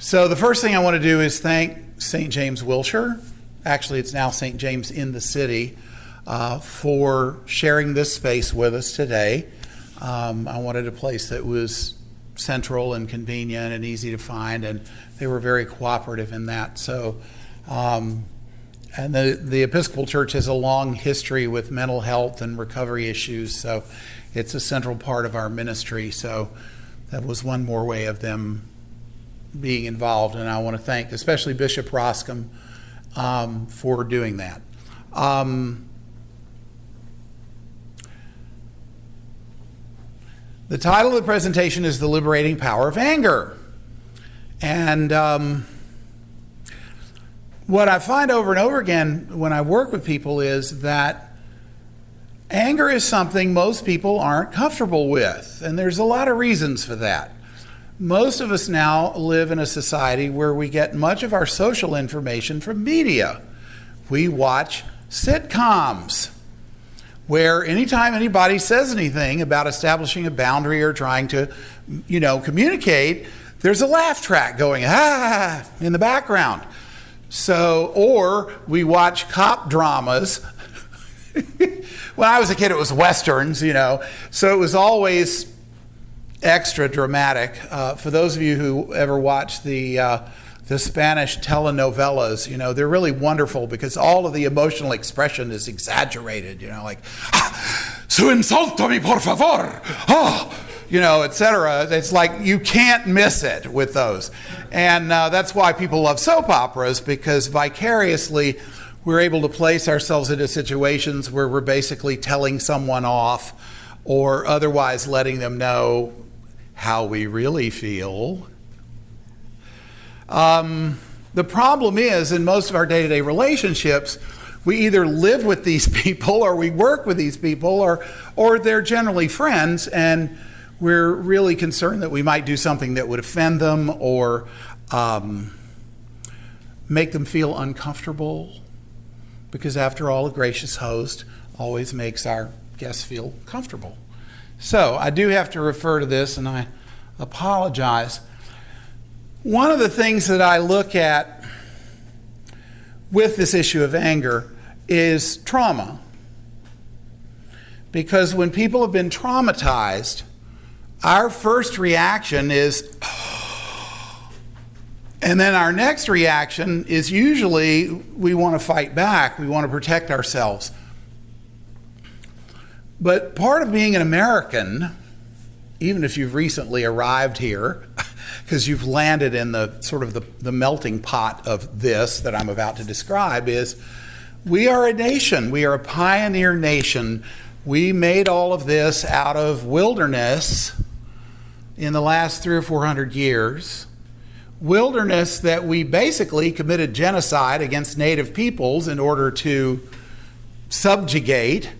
So the first thing I want to do is thank St. James Wilshire. Actually, it's now St. James in the City, for sharing this space with us today. I wanted a place that was central and convenient and easy to find, and they were very cooperative in that. So, and the Episcopal Church has a long history with mental health and recovery issues, so it's a central part of our ministry. So that was one more way of them being involved, and I want to thank especially Bishop Roscom for doing that. The title of the presentation is The Liberating Power of Anger. And what I find over and over again when I work with people is that anger is something most people aren't comfortable with. And there's a lot of reasons for that. Most of us now live in a society where we get much of our social information from media. We watch sitcoms, where anytime anybody says anything about establishing a boundary or trying to, communicate, there's a laugh track going, in the background. So, or we watch cop dramas. When I was a kid, it was Westerns, so it was always extra dramatic. For those of you who ever watched the Spanish telenovelas, they're really wonderful because all of the emotional expression is exaggerated, su insulto mi por favor, etc. It's like you can't miss it with those. And that's why people love soap operas, because vicariously we're able to place ourselves into situations where we're basically telling someone off or otherwise letting them know how we really feel. The problem is, in most of our day-to-day relationships, we either live with these people or we work with these people or they're generally friends, and we're really concerned that we might do something that would offend them or make them feel uncomfortable, because after all, a gracious host always makes our guests feel comfortable. So I do have to refer to this, and I apologize. One of the things that I look at with this issue of anger is trauma. Because when people have been traumatized, our first reaction is, and then our next reaction is usually we want to fight back, we want to protect ourselves. But part of being an American, even if you've recently arrived here, because you've landed in the sort of the melting pot of this that I'm about to describe, is we are a nation. We are a pioneer nation. We made all of this out of wilderness in the last 300 or 400 years. Wilderness that we basically committed genocide against native peoples in order to subjugate.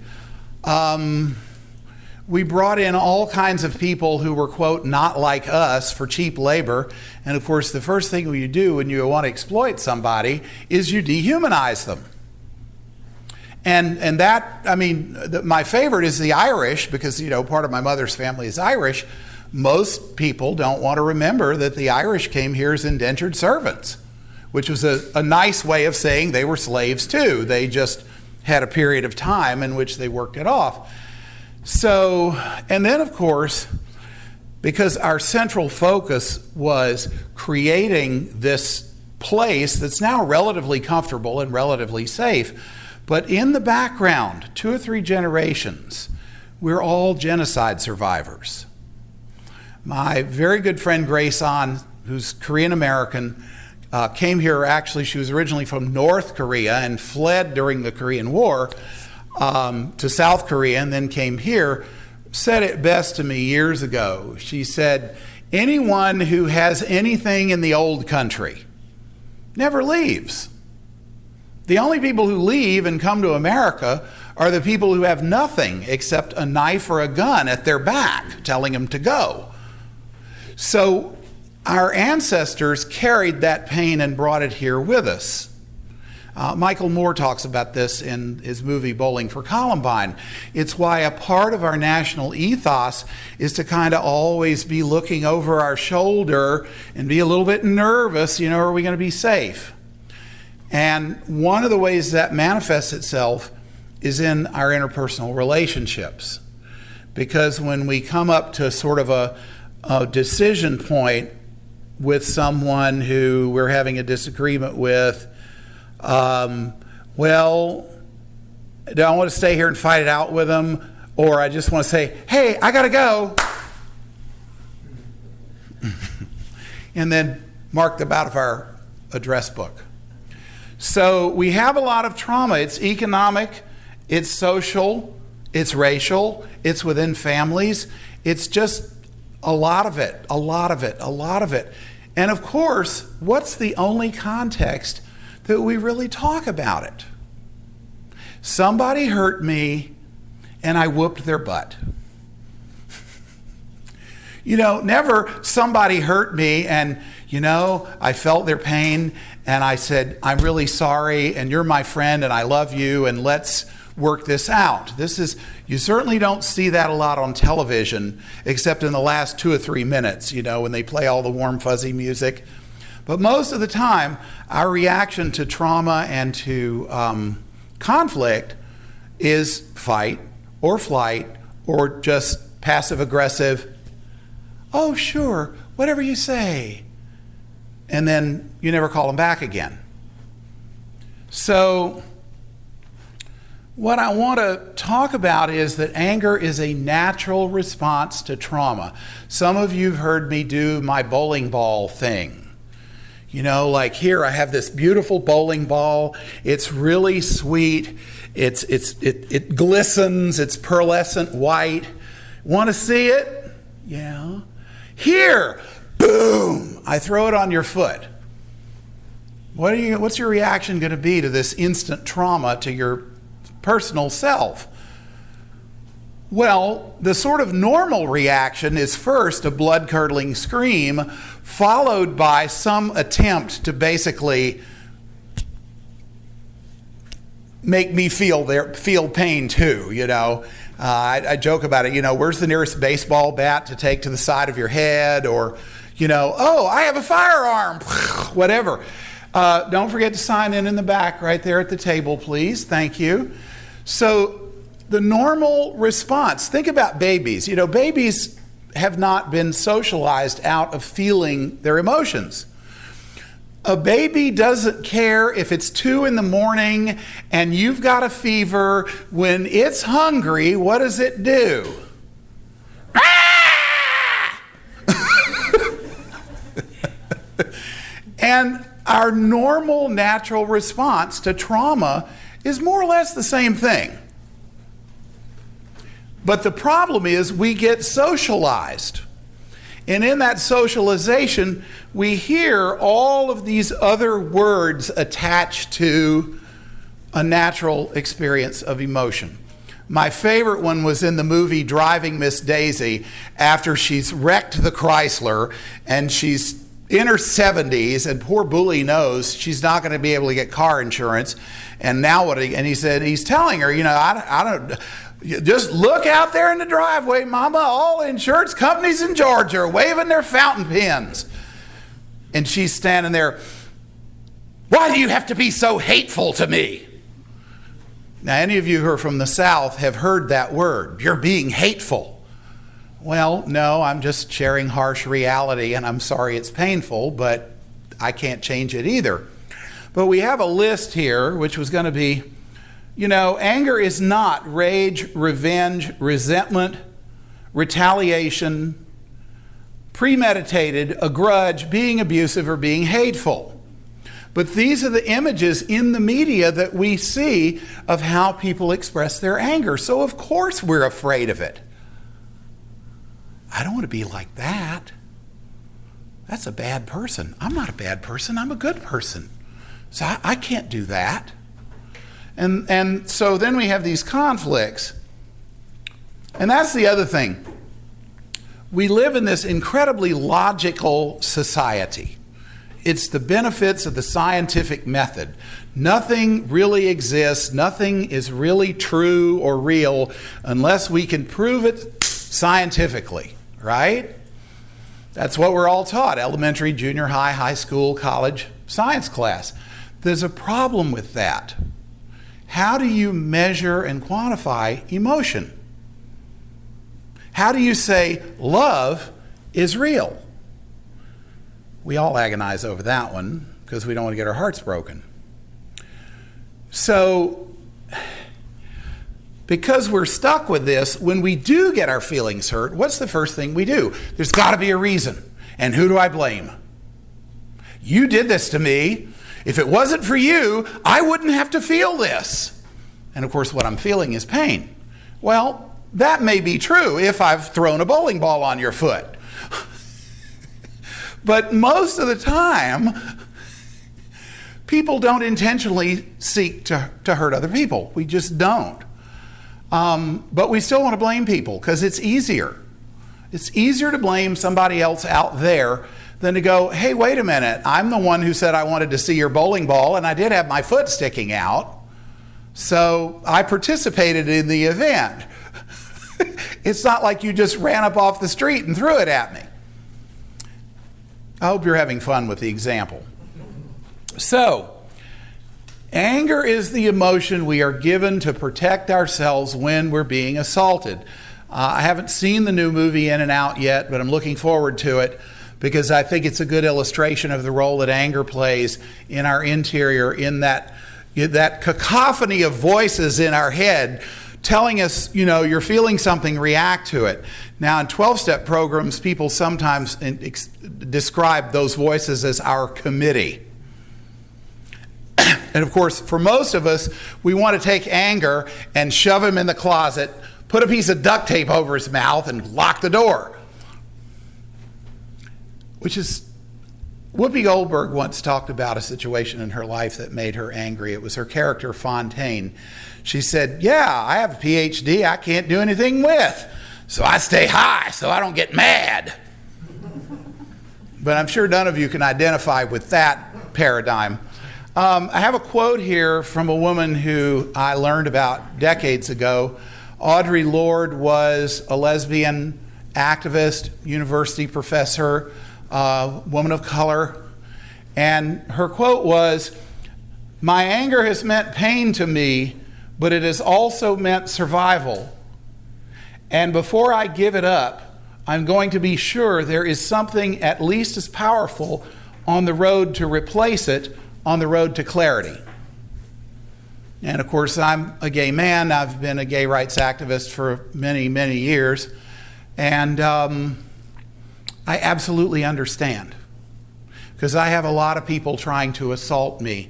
We brought in all kinds of people who were, quote, not like us for cheap labor. And of course, the first thing you do when you want to exploit somebody is you dehumanize them. And that, my favorite is the Irish, because, part of my mother's family is Irish. Most people don't want to remember that the Irish came here as indentured servants, which was a nice way of saying they were slaves too. They just had a period of time in which they worked it off. So, and then of course, because our central focus was creating this place that's now relatively comfortable and relatively safe, but in the background, 2 or 3 generations, we're all genocide survivors. My very good friend Grace An, who's Korean American, came here. Actually, she was originally from North Korea and fled during the Korean War to South Korea and then came here, said it best to me years ago. She said, anyone who has anything in the old country never leaves. The only people who leave and come to America are the people who have nothing except a knife or a gun at their back telling them to go. So our ancestors carried that pain and brought it here with us. Michael Moore talks about this in his movie Bowling for Columbine. It's why a part of our national ethos is to kind of always be looking over our shoulder and be a little bit nervous, are we going to be safe? And one of the ways that manifests itself is in our interpersonal relationships. Because when we come up to sort of a decision point with someone who we're having a disagreement with, do I want to stay here and fight it out with them, or I just want to say, hey, I gotta go, and then mark them out of our address book. So we have a lot of trauma. It's economic, it's social, it's racial, it's within families. It's just a lot of it. And of course, what's the only context that we really talk about it? Somebody hurt me and I whooped their butt. Never somebody hurt me and, I felt their pain and I said, I'm really sorry and you're my friend and I love you and let's work this out. You certainly don't see that a lot on television, except in the last 2 or 3 minutes, when they play all the warm, fuzzy music. But most of the time, our reaction to trauma and to conflict is fight or flight or just passive-aggressive, oh, sure, whatever you say. And then you never call them back again. So what I want to talk about is that anger is a natural response to trauma. Some of you have heard me do my bowling ball thing. Like here I have this beautiful bowling ball. It's really sweet. It glistens. It's pearlescent white. Want to see it? Yeah. Here, boom! I throw it on your foot. What's your reaction going to be to this instant trauma to your personal self? Well, the sort of normal reaction is first a blood-curdling scream, followed by some attempt to basically make me feel pain too, I joke about it, where's the nearest baseball bat to take to the side of your head? Or, oh, I have a firearm, whatever. Don't forget to sign in the back right there at the table, please. Thank you. So the normal response, think about babies. Babies have not been socialized out of feeling their emotions. A baby doesn't care if it's 2 a.m. and you've got a fever. When it's hungry, what does it do? And our normal, natural response to trauma is more or less the same thing. But the problem is we get socialized. And in that socialization, we hear all of these other words attached to a natural experience of emotion. My favorite one was in the movie Driving Miss Daisy, after she's wrecked the Chrysler and she's in her 70s, and poor Bully knows she's not going to be able to get car insurance. And now he's telling her, I don't, just look out there in the driveway, Mama. All the insurance companies in Georgia are waving their fountain pens. And she's standing there, why do you have to be so hateful to me? Now, any of you who are from the South have heard that word. You're being hateful. Well, no, I'm just sharing harsh reality, and I'm sorry it's painful, but I can't change it either. But we have a list here, which was going to be, anger is not rage, revenge, resentment, retaliation, premeditated, a grudge, being abusive, or being hateful. But these are the images in the media that we see of how people express their anger. So of course we're afraid of it. I don't want to be like that. That's a bad person. I'm not a bad person. I'm a good person. So I can't do that. And so then we have these conflicts. And that's the other thing. We live in this incredibly logical society. It's the benefits of the scientific method. Nothing really exists, nothing is really true or real unless we can prove it scientifically, right? That's what we're all taught, elementary, junior high, high school, college, science class. There's a problem with that. How do you measure and quantify emotion? How do you say love is real? We all agonize over that one because we don't want to get our hearts broken. So, because we're stuck with this, when we do get our feelings hurt, what's the first thing we do? There's got to be a reason. And who do I blame? You did this to me. If it wasn't for you, I wouldn't have to feel this. And of course, what I'm feeling is pain. Well, that may be true if I've thrown a bowling ball on your foot. But most of the time, people don't intentionally seek to hurt other people. We just don't. But we still want to blame people because it's easier. It's easier to blame somebody else out there than to go, hey, wait a minute, I'm the one who said I wanted to see your bowling ball and I did have my foot sticking out. So I participated in the event. It's not like you just ran up off the street and threw it at me. I hope you're having fun with the example. So, anger is the emotion we are given to protect ourselves when we're being assaulted. I haven't seen the new movie In and Out yet, but I'm looking forward to it because I think it's a good illustration of the role that anger plays in our interior, in that cacophony of voices in our head telling us, you're feeling something, react to it. Now, in 12-step programs, people sometimes describe those voices as our committee. And of course, for most of us, we want to take anger and shove him in the closet, put a piece of duct tape over his mouth, and lock the door. Whoopi Goldberg once talked about a situation in her life that made her angry. It was her character, Fontaine. She said, yeah, I have a PhD I can't do anything with, so I stay high so I don't get mad. But I'm sure none of you can identify with that paradigm. I have a quote here from a woman who I learned about decades ago. Audre Lorde was a lesbian activist, university professor, woman of color. And her quote was, "My anger has meant pain to me, but it has also meant survival. And before I give it up, I'm going to be sure there is something at least as powerful on the road to replace it, on the road to clarity." And of course, I'm a gay man. I've been a gay rights activist for many, many years. And I absolutely understand. Because I have a lot of people trying to assault me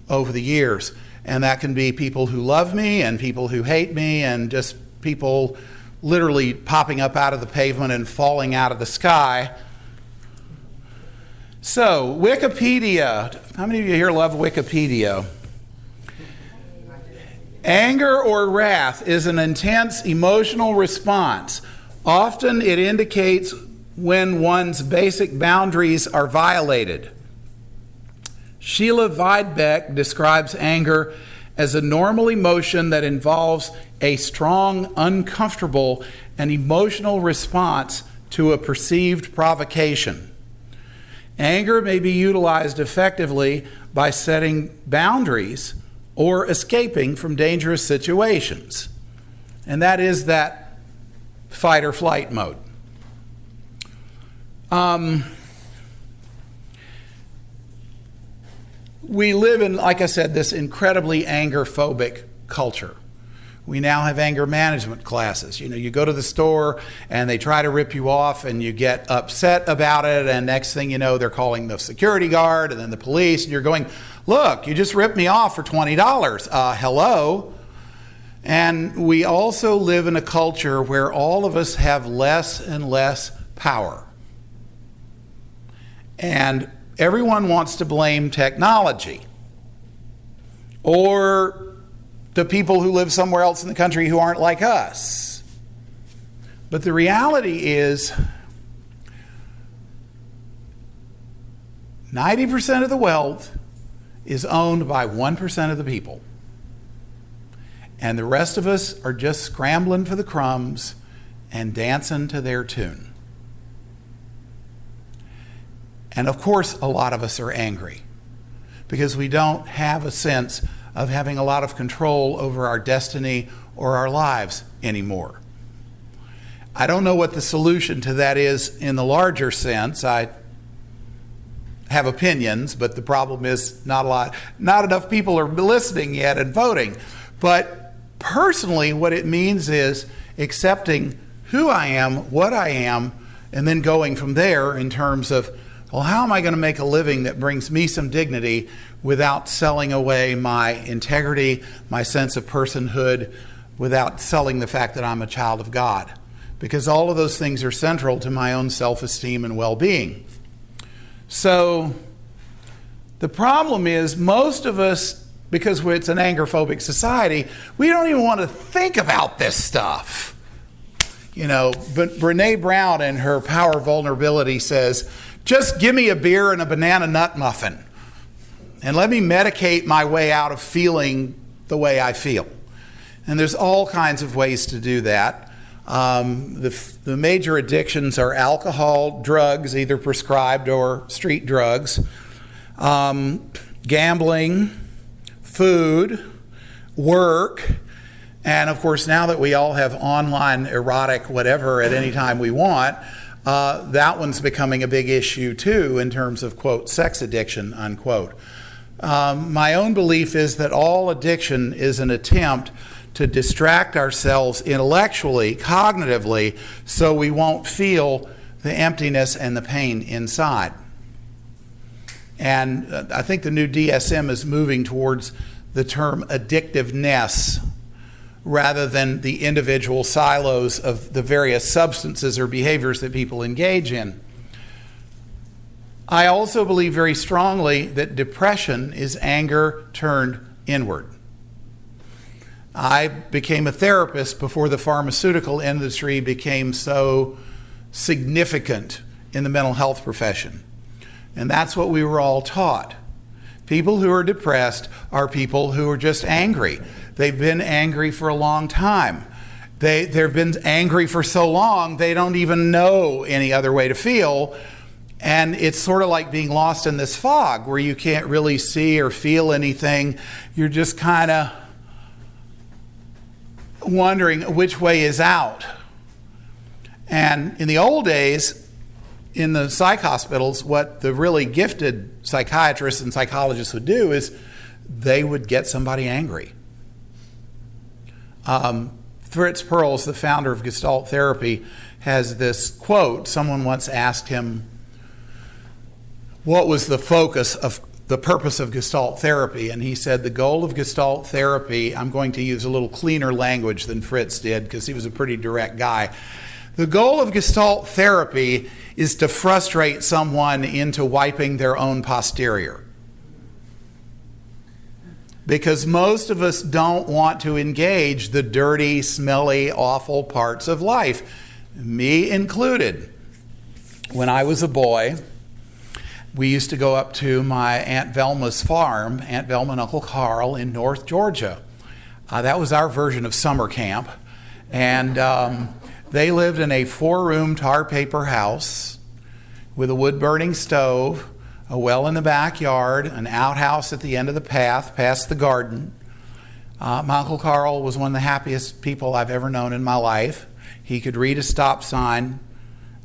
over the years. And that can be people who love me and people who hate me and just people literally popping up out of the pavement and falling out of the sky. So, Wikipedia. How many of you here love Wikipedia? Anger or wrath is an intense emotional response. Often it indicates when one's basic boundaries are violated. Sheila Weidbeck describes anger as a normal emotion that involves a strong, uncomfortable, and emotional response to a perceived provocation. Anger may be utilized effectively by setting boundaries or escaping from dangerous situations. And that is that fight or flight mode. We live in, like I said, this incredibly anger-phobic culture. We now have anger management classes. You go to the store and they try to rip you off and you get upset about it, and next thing you know, they're calling the security guard and then the police, and you're going, look, you just ripped me off for $20. Hello? And we also live in a culture where all of us have less and less power. And everyone wants to blame technology or the people who live somewhere else in the country who aren't like us. But the reality is, 90% of the wealth is owned by 1% of the people. And the rest of us are just scrambling for the crumbs and dancing to their tune. And of course, a lot of us are angry because we don't have a sense of having a lot of control over our destiny or our lives anymore. I don't know what the solution to that is in the larger sense. I have opinions, but the problem is not enough people are listening yet and voting. But personally, what it means is accepting who I am, what I am, and then going from there in terms of, well, how am I going to make a living that brings me some dignity without selling away my integrity, my sense of personhood, without selling the fact that I'm a child of God? Because all of those things are central to my own self-esteem and well-being. So the problem is most of us, because it's an anger-phobic society, we don't even want to think about this stuff. You know, but Brene Brown in her Power of Vulnerability says, just give me a beer and a banana nut muffin and let me medicate my way out of feeling the way I feel. And there's all kinds of ways to do that. The major addictions are alcohol, drugs, either prescribed or street drugs, gambling, food, work, and of course now that we all have online erotic whatever at any time we want, that one's becoming a big issue too in terms of, quote, sex addiction, unquote. My own belief is that all addiction is an attempt to distract ourselves intellectually, cognitively, so we won't feel the emptiness and the pain inside. And I think the new DSM is moving towards the term addictiveness rather than the individual silos of the various substances or behaviors that people engage in. I also believe very strongly that depression is anger turned inward. I became a therapist before the pharmaceutical industry became so significant in the mental health profession. And that's what we were all taught. People who are depressed are people who are just angry. They've been angry for a long time. They've been angry for so long, they don't even know any other way to feel. And it's sort of like being lost in this fog where you can't really see or feel anything. You're just kind of wondering which way is out. And in the old days, in the psych hospitals, what the really gifted psychiatrists and psychologists would do is they would get somebody angry. Fritz Perls, the founder of Gestalt therapy, has this quote. Someone once asked him, what was the focus of the purpose of Gestalt therapy? And he said, the goal of Gestalt therapy, I'm going to use a little cleaner language than Fritz did because he was a pretty direct guy. The goal of Gestalt therapy is to frustrate someone into wiping their own posterior. Because most of us don't want to engage the dirty, smelly, awful parts of life, me included. When I was a boy, we used to go up to my Aunt Velma's farm, Aunt Velma and Uncle Carl in North Georgia. That was our version of summer camp. And they lived in a 4-room tar paper house with a wood-burning stove, a well in the backyard, an outhouse at the end of the path past the garden. My Uncle Carl was one of the happiest people I've ever known in my life. He could read a stop sign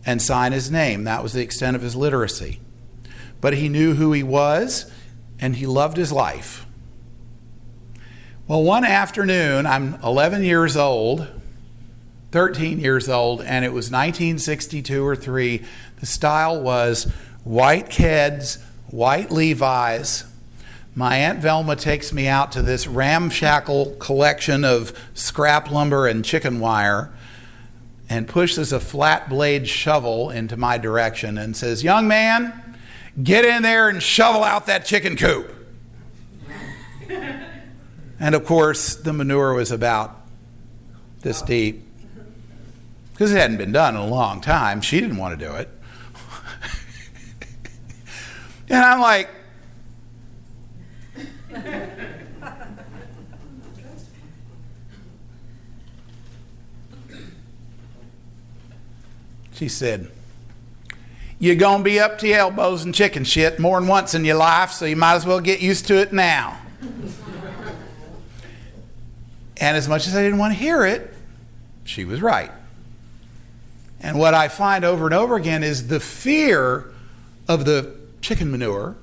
and sign his name. That was the extent of his literacy. But he knew who he was, and he loved his life. Well, one afternoon, I'm 11 years old, 13 years old, and it was 1962 or 3. The style was white Keds, white Levi's. My Aunt Velma takes me out to this ramshackle collection of scrap lumber and chicken wire and pushes a flat blade shovel into my direction and says, young man, get in there and shovel out that chicken coop. And of course, the manure was about this deep because it hadn't been done in a long time. She didn't want to do it. And I'm like, she said, you're going to be up to your elbows in chicken shit more than once in your life, so you might as well get used to it now. And as much as I didn't want to hear it, she was right. And what I find over and over again is the fear of the chicken manure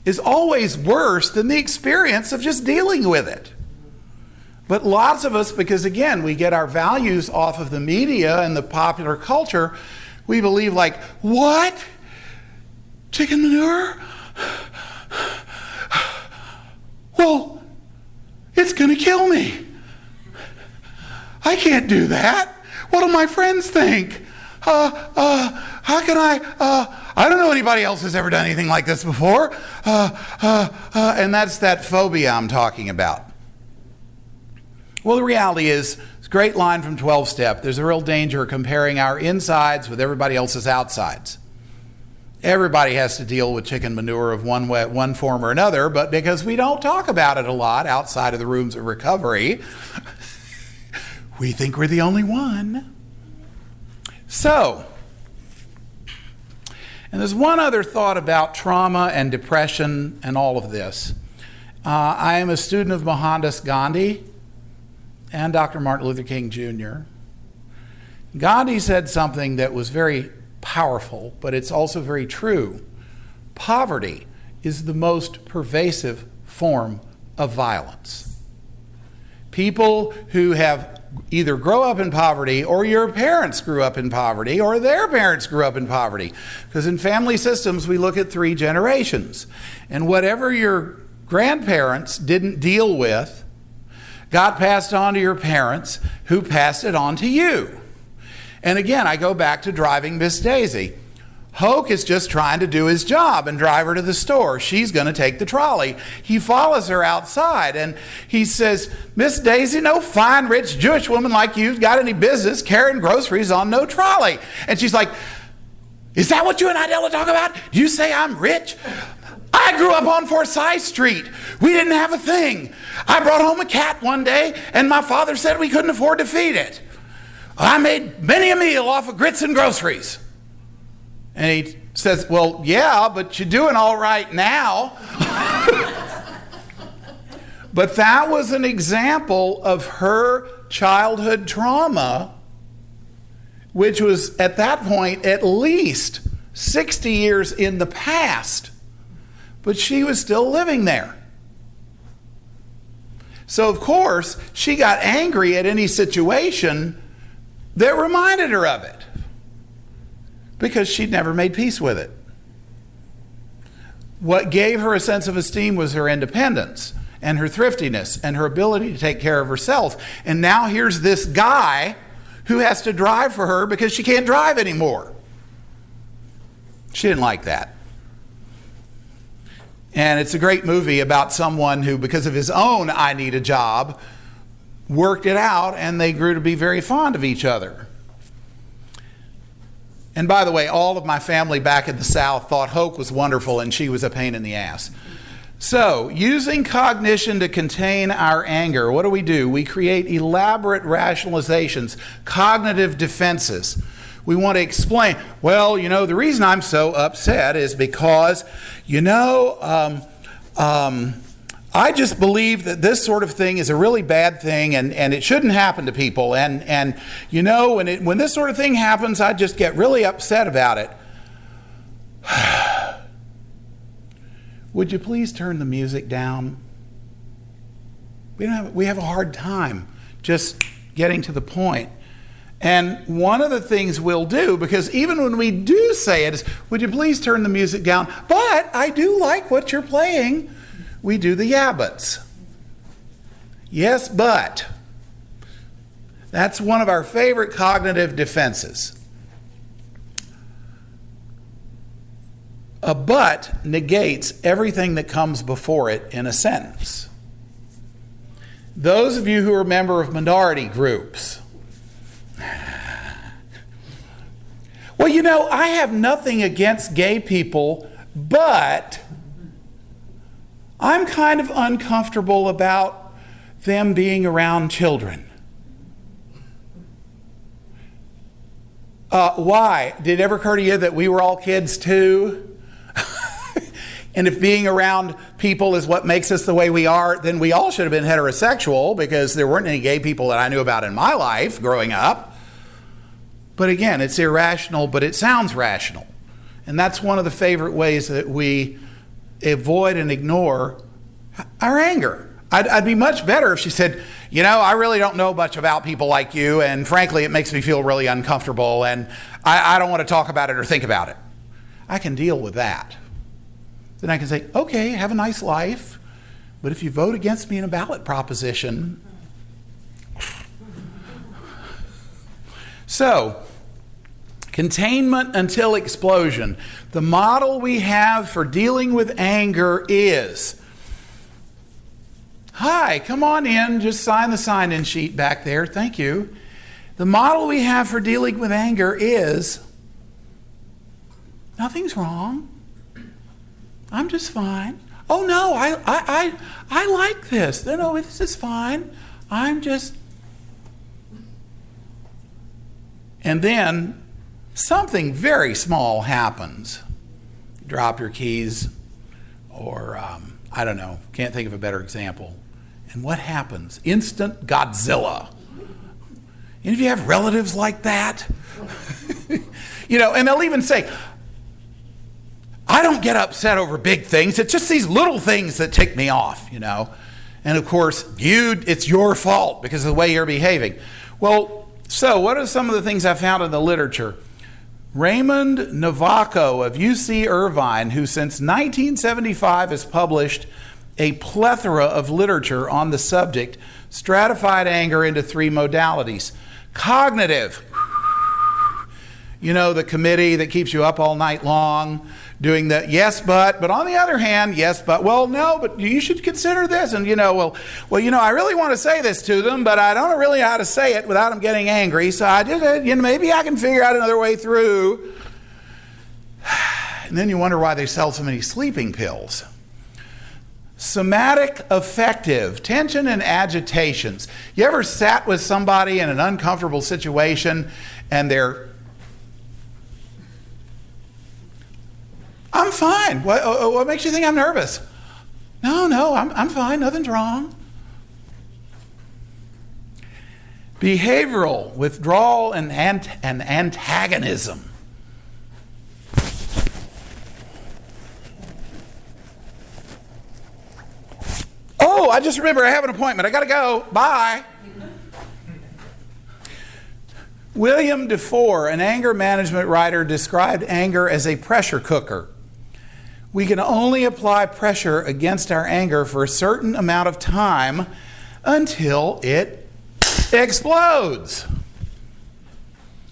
is always worse than the experience of just dealing with it. But lots of us, because again, we get our values off of the media and the popular culture, we believe like, what? Chicken manure? Well, it's going to kill me. I can't do that. What do my friends think? How can I don't know anybody else who's ever done anything like this before. And that's that phobia I'm talking about. Well, the reality is, it's a great line from 12-Step. There's a real danger comparing our insides with everybody else's outsides. Everybody has to deal with chicken manure of one form or another, but because we don't talk about it a lot outside of the rooms of recovery, we think we're the only one. So, and there's one other thought about trauma and depression and all of this. I am a student of Mohandas Gandhi and Dr. Martin Luther King Jr. Gandhi said something that was very powerful, but it's also very true. Poverty is the most pervasive form of violence. People who have either grow up in poverty, or your parents grew up in poverty, or their parents grew up in poverty. Because in family systems, we look at 3 generations. And whatever your grandparents didn't deal with got passed on to your parents, who passed it on to you. And again, I go back to driving Miss Daisy. Hoke is just trying to do his job and drive her to the store. She's going to take the trolley. He follows her outside and he says, Miss Daisy, no fine, rich Jewish woman like you's got any business carrying groceries on no trolley. And she's like, is that what you and Idella talk about? Do you say I'm rich? I grew up on Forsyth Street. We didn't have a thing. I brought home a cat one day and my father said we couldn't afford to feed it. I made many a meal off of grits and groceries. And he says, well, yeah, but you're doing all right now. But that was an example of her childhood trauma, which was at that point at least 60 years in the past. But she was still living there. So, of course, she got angry at any situation that reminded her of it, because she'd never made peace with it. What gave her a sense of esteem was her independence and her thriftiness and her ability to take care of herself. And now here's this guy who has to drive for her because she can't drive anymore. She didn't like that. And it's a great movie about someone who, because of his own I need a job, worked it out, and they grew to be very fond of each other. And by the way, all of my family back in the South thought Hoke was wonderful and she was a pain in the ass. So, using cognition to contain our anger, what do? We create elaborate rationalizations, cognitive defenses. We want to explain, well, the reason I'm so upset is because, I just believe that this sort of thing is a really bad thing and it shouldn't happen to people. And when this sort of thing happens, I just get really upset about it. Would you please turn the music down? We have a hard time just getting to the point. And one of the things we'll do, because even when we do say it, is, would you please turn the music down? But I do like what you're playing. We do the yeah buts. Yes, but. That's one of our favorite cognitive defenses. A but negates everything that comes before it in a sentence. Those of you who are a member of minority groups, well, I have nothing against gay people but I'm kind of uncomfortable about them being around children. Why? Did it ever occur to you that we were all kids too? And if being around people is what makes us the way we are, then we all should have been heterosexual, because there weren't any gay people that I knew about in my life growing up. But again, it's irrational, but it sounds rational. And that's one of the favorite ways that we avoid and ignore our anger. I'd be much better if she said, I really don't know much about people like you, and frankly, it makes me feel really uncomfortable, and I don't want to talk about it or think about it. I can deal with that. Then I can say, okay, have a nice life, but if you vote against me in a ballot proposition. So, containment until explosion. The model we have for dealing with anger is, hi, come on in, just sign the sign-in sheet back there, thank you. The model we have for dealing with anger is, nothing's wrong. I'm just fine. Oh no, I like this. No, this is fine. I'm just... And then something very small happens. You drop your keys, or I don't know, can't think of a better example. And what happens? Instant Godzilla. Any of you have relatives like that? And they'll even say, I don't get upset over big things. It's just these little things that tick me off, And of course, it's your fault because of the way you're behaving. Well, so what are some of the things I found in the literature? Raymond Navaco of UC Irvine, who since 1975 has published a plethora of literature on the subject, stratified anger into 3 modalities. Cognitive, the committee that keeps you up all night long, doing the yes, but on the other hand, yes, but, well, no, but you should consider this. And, I really want to say this to them, but I don't really know how to say it without them getting angry. So I just, maybe I can figure out another way through. And then you wonder why they sell so many sleeping pills. Somatic affective, tension and agitations. You ever sat with somebody in an uncomfortable situation and I'm fine. What makes you think I'm nervous? No, I'm fine. Nothing's wrong. Behavioral withdrawal and antagonism. Oh, I just remember I have an appointment. I got to go. Bye. William DeFore, an anger management writer, described anger as a pressure cooker. We can only apply pressure against our anger for a certain amount of time until it explodes.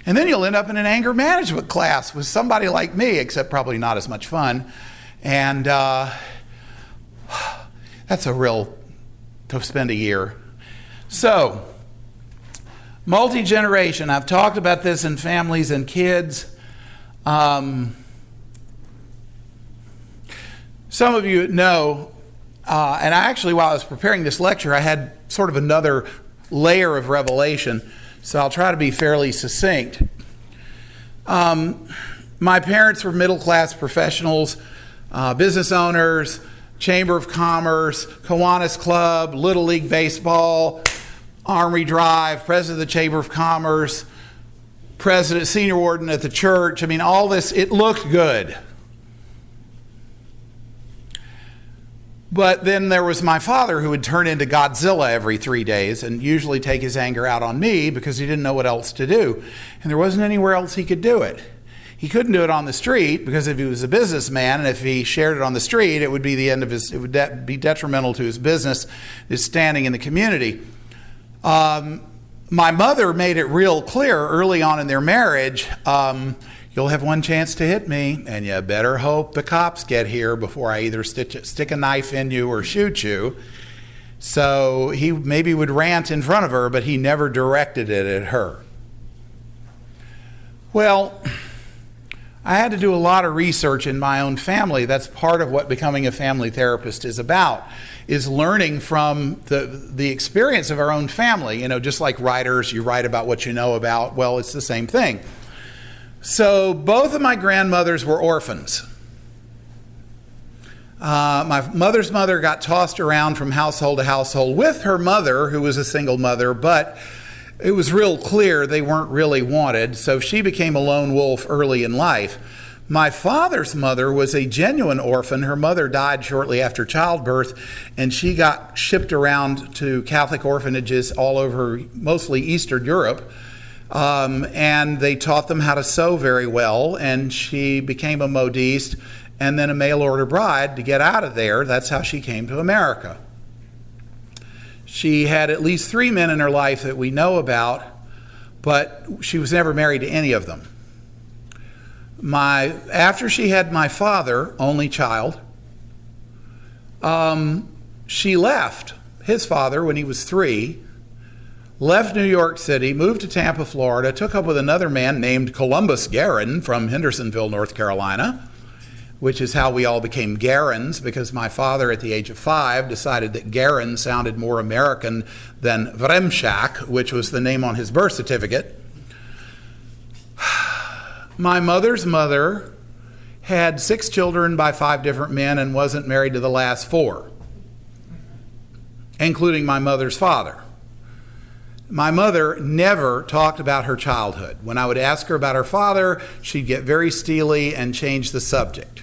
And then you'll end up in an anger management class with somebody like me, except probably not as much fun. And that's a real to spend a year. So, multi-generation. I've talked about this in families and kids. Some of you know, and I actually, while I was preparing this lecture, I had sort of another layer of revelation, so I'll try to be fairly succinct. My parents were middle-class professionals, business owners, Chamber of Commerce, Kiwanis Club, Little League Baseball, Armory Drive, president of the Chamber of Commerce, senior warden at the church. I mean, all this, it looked good. But then there was my father, who would turn into Godzilla every 3 days and usually take his anger out on me because he didn't know what else to do. And there wasn't anywhere else he could do it. He couldn't do it on the street because if he was a businessman and if he shared it on the street, it would be the end of it would be detrimental to his business, his standing in the community. My mother made it real clear early on in their marriage, you'll have one chance to hit me, and you better hope the cops get here before I either stick a knife in you or shoot you. So he maybe would rant in front of her, but he never directed it at her. Well, I had to do a lot of research in my own family. That's part of what becoming a family therapist is about, is learning from the experience of our own family. You know, just like writers, you write about what you know about. Well, it's the same thing. So both of my grandmothers were orphans. My mother's mother got tossed around from household to household with her mother, who was a single mother, but it was real clear they weren't really wanted, so she became a lone wolf early in life. My father's mother was a genuine orphan. Her mother died shortly after childbirth, and she got shipped around to Catholic orphanages all over, mostly Eastern Europe, and they taught them how to sew very well, and she became a modiste and then a mail-order bride to get out of there. That's how she came to America. She had at least 3 men in her life that we know about, but she was never married to any of them. After she had my father, only child, she left his father when he was 3, left New York City, moved to Tampa, Florida, took up with another man named Columbus Guerin from Hendersonville, North Carolina, which is how we all became Garins, because my father at the age of 5 decided that Garin sounded more American than Vremschak, which was the name on his birth certificate. My mother's mother had 6 children by 5 different men and wasn't married to the last 4, including my mother's father. My mother never talked about her childhood. When I would ask her about her father, she'd get very steely and change the subject.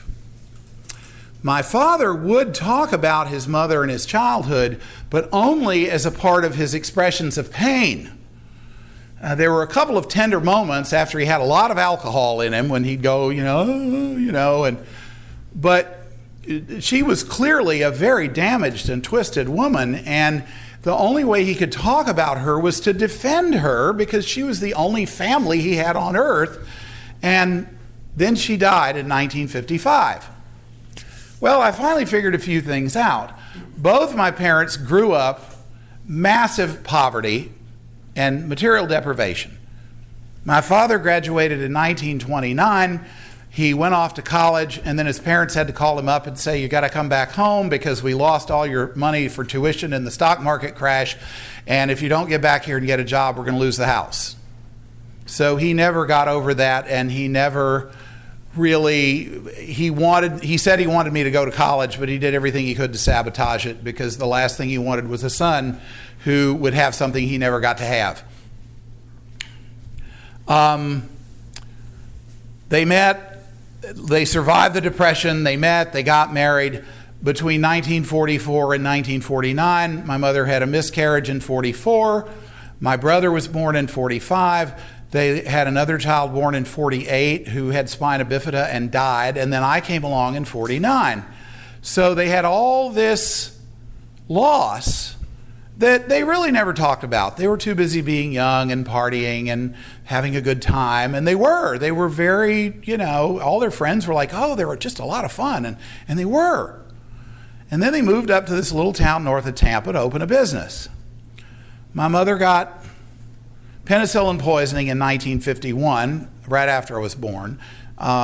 My father would talk about his mother and his childhood, but only as a part of his expressions of pain. There were a couple of tender moments after he had a lot of alcohol in him when he'd go, but she was clearly a very damaged and twisted woman, and the only way he could talk about her was to defend her because she was the only family he had on earth. And then she died in 1955. Well, I finally figured a few things out. Both my parents grew up massive poverty and material deprivation. My father graduated in 1929. He went off to college, and then his parents had to call him up and say, you got to come back home because we lost all your money for tuition in the stock market crash, and if you don't get back here and get a job, we're going to lose the house. So he never got over that, and he never really, he said he wanted me to go to college, but he did everything he could to sabotage it because the last thing he wanted was a son who would have something he never got to have. They met, they survived the Depression, they met, they got married. Between 1944 and 1949, my mother had a miscarriage in 44. My brother was born in 45. They had another child born in 48 who had spina bifida and died, and then I came along in 49. So they had all this loss that they really never talked about. They were too busy being young and partying and having a good time, and they were very, all their friends were like, oh, they were just a lot of fun, and they were. And then they moved up to this little town north of Tampa to open a business. My mother got penicillin poisoning in 1951, right after I was born.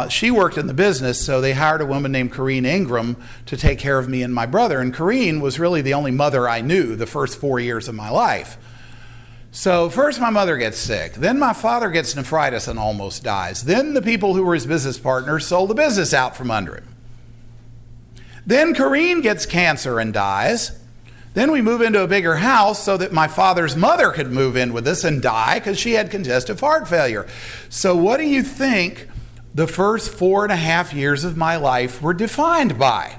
She worked in the business, so they hired a woman named Corrine Ingram to take care of me and my brother. And Corrine was really the only mother I knew the first 4 years of my life. So first my mother gets sick. Then my father gets nephritis and almost dies. Then the people who were his business partners sold the business out from under him. Then Corrine gets cancer and dies. Then we move into a bigger house so that my father's mother could move in with us and die because she had congestive heart failure. So what do you think the first 4.5 years of my life were defined by?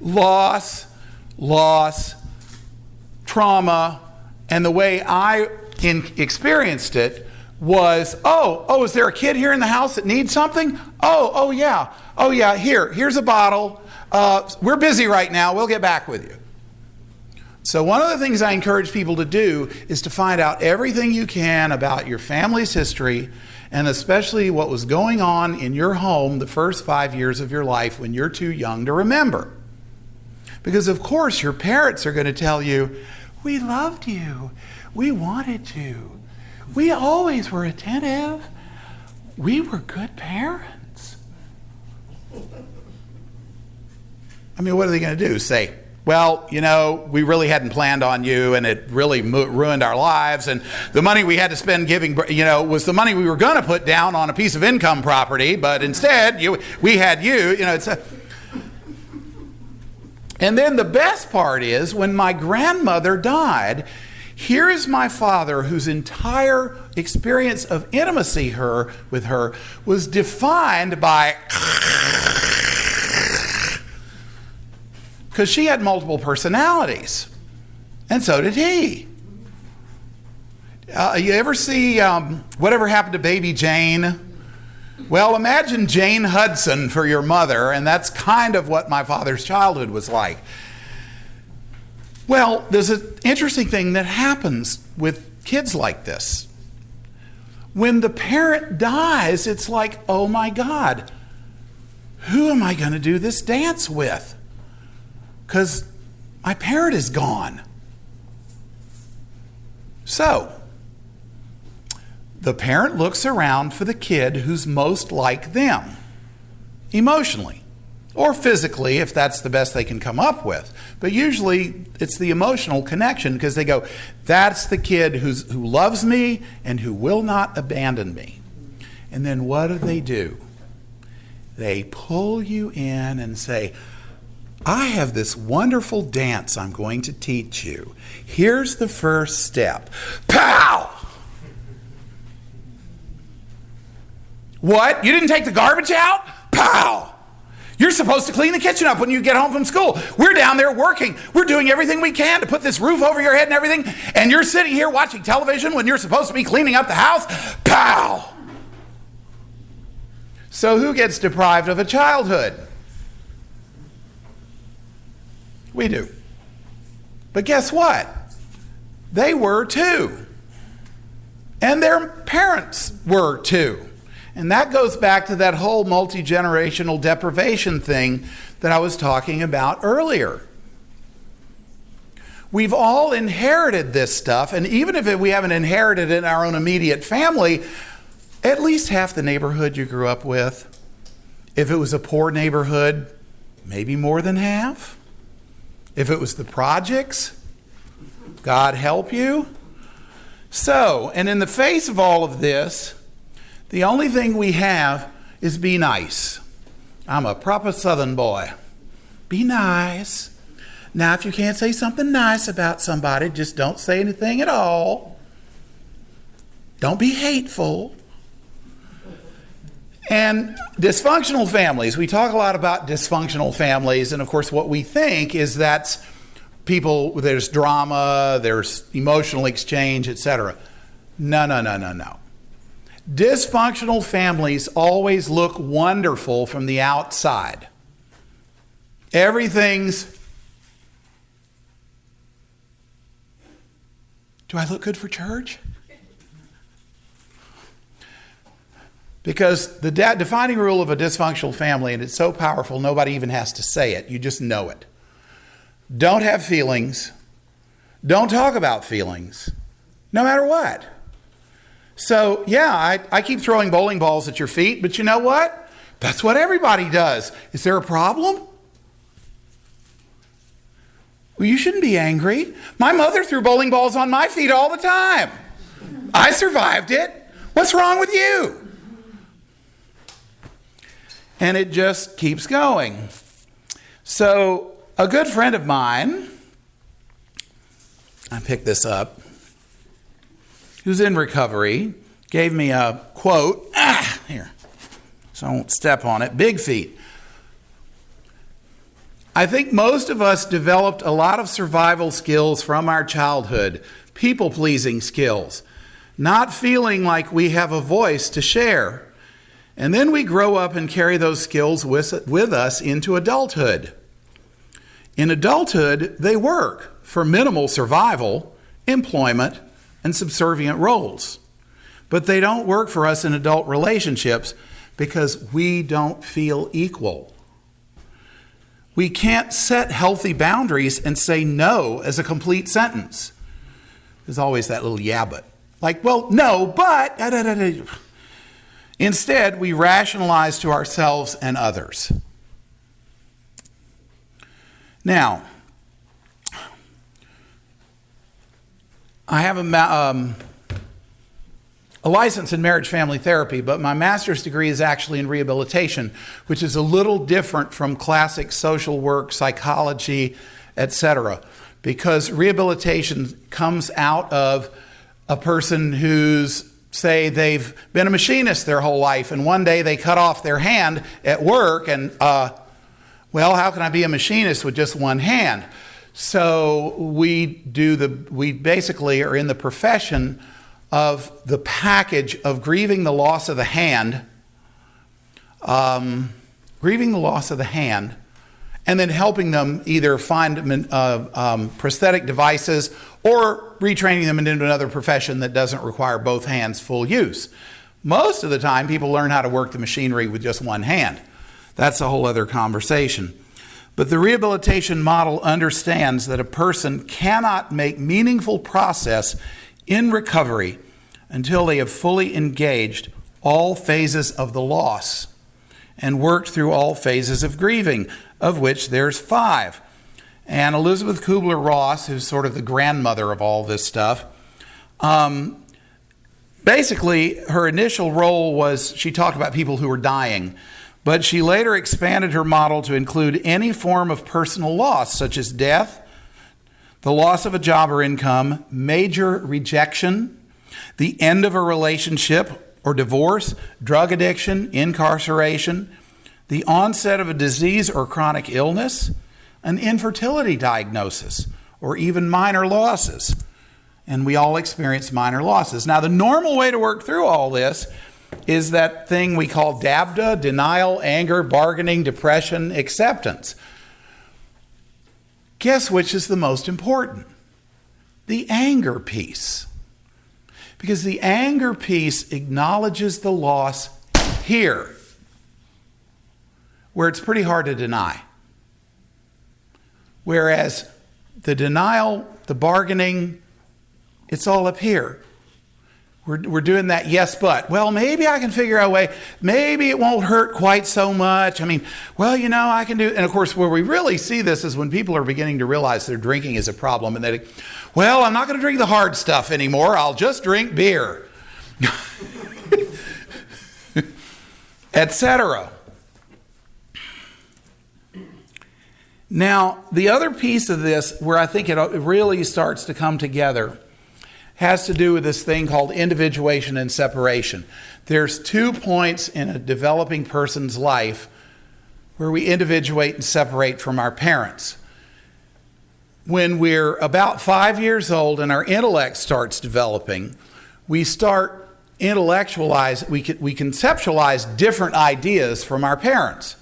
Loss, trauma, and the way I experienced it was, is there a kid here in the house that needs something? Oh yeah, here's a bottle. We're busy right now. We'll get back with you. So one of the things I encourage people to do is to find out everything you can about your family's history, and especially what was going on in your home the first 5 years of your life when you're too young to remember. Because of course your parents are going to tell you, we loved you. We wanted to. We always were attentive. we were good parents. I mean, what are they going to do? Say, well, we really hadn't planned on you, and it really ruined our lives, and the money we had to spend giving, was the money we were going to put down on a piece of income property, but instead, we had you. And then the best part is, when my grandmother died, here is my father, whose entire experience of intimacy with her was defined by, because she had multiple personalities, and so did he. You ever see Whatever Happened to Baby Jane? Well, imagine Jane Hudson for your mother, and that's kind of what my father's childhood was like. Well, there's an interesting thing that happens with kids like this. When the parent dies, it's like, oh my God, who am I going to do this dance with? Because my parent is gone. So, the parent looks around for the kid who's most like them, emotionally, or physically, if that's the best they can come up with. But usually, it's the emotional connection, because they go, that's the kid who loves me and who will not abandon me. And then what do? They pull you in and say, I have this wonderful dance I'm going to teach you. Here's the first step. Pow! What? You didn't take the garbage out? Pow! You're supposed to clean the kitchen up when you get home from school. We're down there working. We're doing everything we can to put this roof over your head and everything, and you're sitting here watching television when you're supposed to be cleaning up the house? Pow! So who gets deprived of a childhood? We do. But guess what? They were too. And their parents were too. And that goes back to that whole multi-generational deprivation thing that I was talking about earlier. We've all inherited this stuff, and even if we haven't inherited it in our own immediate family, at least half the neighborhood you grew up with. If it was a poor neighborhood, maybe more than half. If it was the projects, God help you. So, and in the face of all of this, the only thing we have is be nice. I'm a proper Southern boy. Be nice. Now, if you can't say something nice about somebody, just don't say anything at all. Don't be hateful. And dysfunctional families, we talk a lot about dysfunctional families, and of course what we think is that's people, there's drama, there's emotional exchange, etc. No. Dysfunctional families always look wonderful from the outside. Everything's, do I look good for church? Because the defining rule of a dysfunctional family, and it's so powerful, nobody even has to say it. You just know it. Don't have feelings. Don't talk about feelings, no matter what. So, yeah, I keep throwing bowling balls at your feet, but you know what? That's what everybody does. Is there a problem? Well, you shouldn't be angry. My mother threw bowling balls on my feet all the time. I survived it. What's wrong with you? And it just keeps going. So a good friend of mine, I picked this up, who's in recovery, gave me a quote. Here, so I won't step on it. Big feet. I think most of us developed a lot of survival skills from our childhood, people-pleasing skills, not feeling like we have a voice to share. And then we grow up and carry those skills with us into adulthood. In adulthood, they work for minimal survival, employment, and subservient roles. But they don't work for us in adult relationships because we don't feel equal. We can't set healthy boundaries and say no as a complete sentence. There's always that little yeah, but. Like, well, no, but. Instead, we rationalize to ourselves and others. Now, I have a license in marriage family therapy, but my master's degree is actually in rehabilitation, which is a little different from classic social work, psychology, etc. Because rehabilitation comes out of a person who's, say, they've been a machinist their whole life, and one day they cut off their hand at work, and, well, how can I be a machinist with just one hand? So we basically are in the profession of the package of grieving the loss of the hand, and then helping them either find prosthetic devices or retraining them into another profession that doesn't require both hands full use. Most of the time, people learn how to work the machinery with just one hand. That's a whole other conversation. But the rehabilitation model understands that a person cannot make meaningful progress in recovery until they have fully engaged all phases of the loss and worked through all phases of grieving, of which there's 5. And Elizabeth Kubler-Ross, who's sort of the grandmother of all this stuff, basically her initial role was she talked about people who were dying, but she later expanded her model to include any form of personal loss, such as death, the loss of a job or income, major rejection, the end of a relationship or divorce, drug addiction, incarceration, the onset of a disease or chronic illness, an infertility diagnosis, or even minor losses. And we all experience minor losses. Now, the normal way to work through all this is that thing we call DABDA: denial, anger, bargaining, depression, acceptance. Guess which is the most important? The anger piece. Because the anger piece acknowledges the loss here, where it's pretty hard to deny. Whereas the denial, the bargaining, it's all up here. We're doing that yes, but. Well, maybe I can figure out a way. Maybe it won't hurt quite so much. I mean, well, I can do. And of course, where we really see this is when people are beginning to realize their drinking is a problem. And they, well, I'm not going to drink the hard stuff anymore. I'll just drink beer, etc. Now, the other piece of this where I think it really starts to come together has to do with this thing called individuation and separation. There's 2 points in a developing person's life where we individuate and separate from our parents. When we're about 5 years old and our intellect starts developing, we start we conceptualize different ideas from our parents.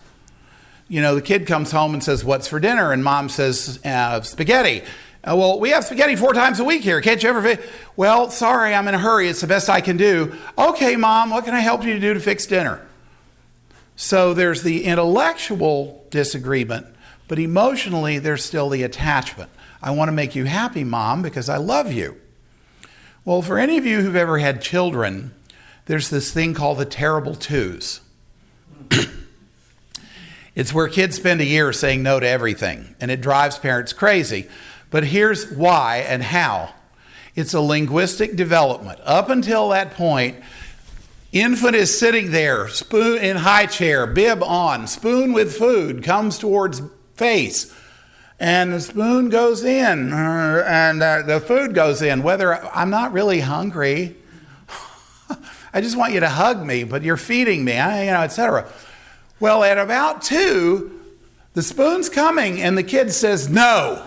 The kid comes home and says, "What's for dinner?" And mom says, "Spaghetti." Well, we have spaghetti 4 times a week here. Can't you ever Well, sorry, I'm in a hurry. It's the best I can do. Okay, Mom, what can I help you to do to fix dinner? So there's the intellectual disagreement, but emotionally, there's still the attachment. I want to make you happy, Mom, because I love you. Well, for any of you who've ever had children, there's this thing called the terrible twos. It's where kids spend a year saying no to everything, and it drives parents crazy. But here's why and how. It's a linguistic development. Up until that point, infant is sitting there, spoon in high chair, bib on, spoon with food, comes towards face, and the spoon goes in, and the food goes in. Whether I'm not really hungry, I just want you to hug me, but you're feeding me, etc. Well, at about 2, the spoon's coming, and the kid says no.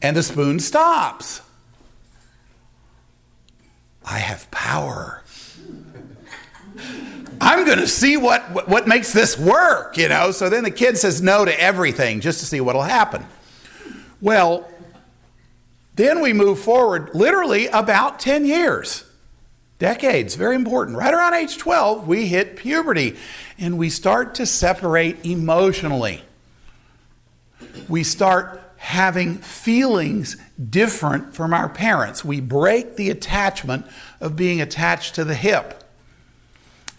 And the spoon stops. I have power. I'm going to see what makes this work, So then the kid says no to everything just to see what will happen. Well, then we move forward literally about 10 years. Decades, very important. Right around age 12, we hit puberty and we start to separate emotionally. We start having feelings different from our parents. We break the attachment of being attached to the hip.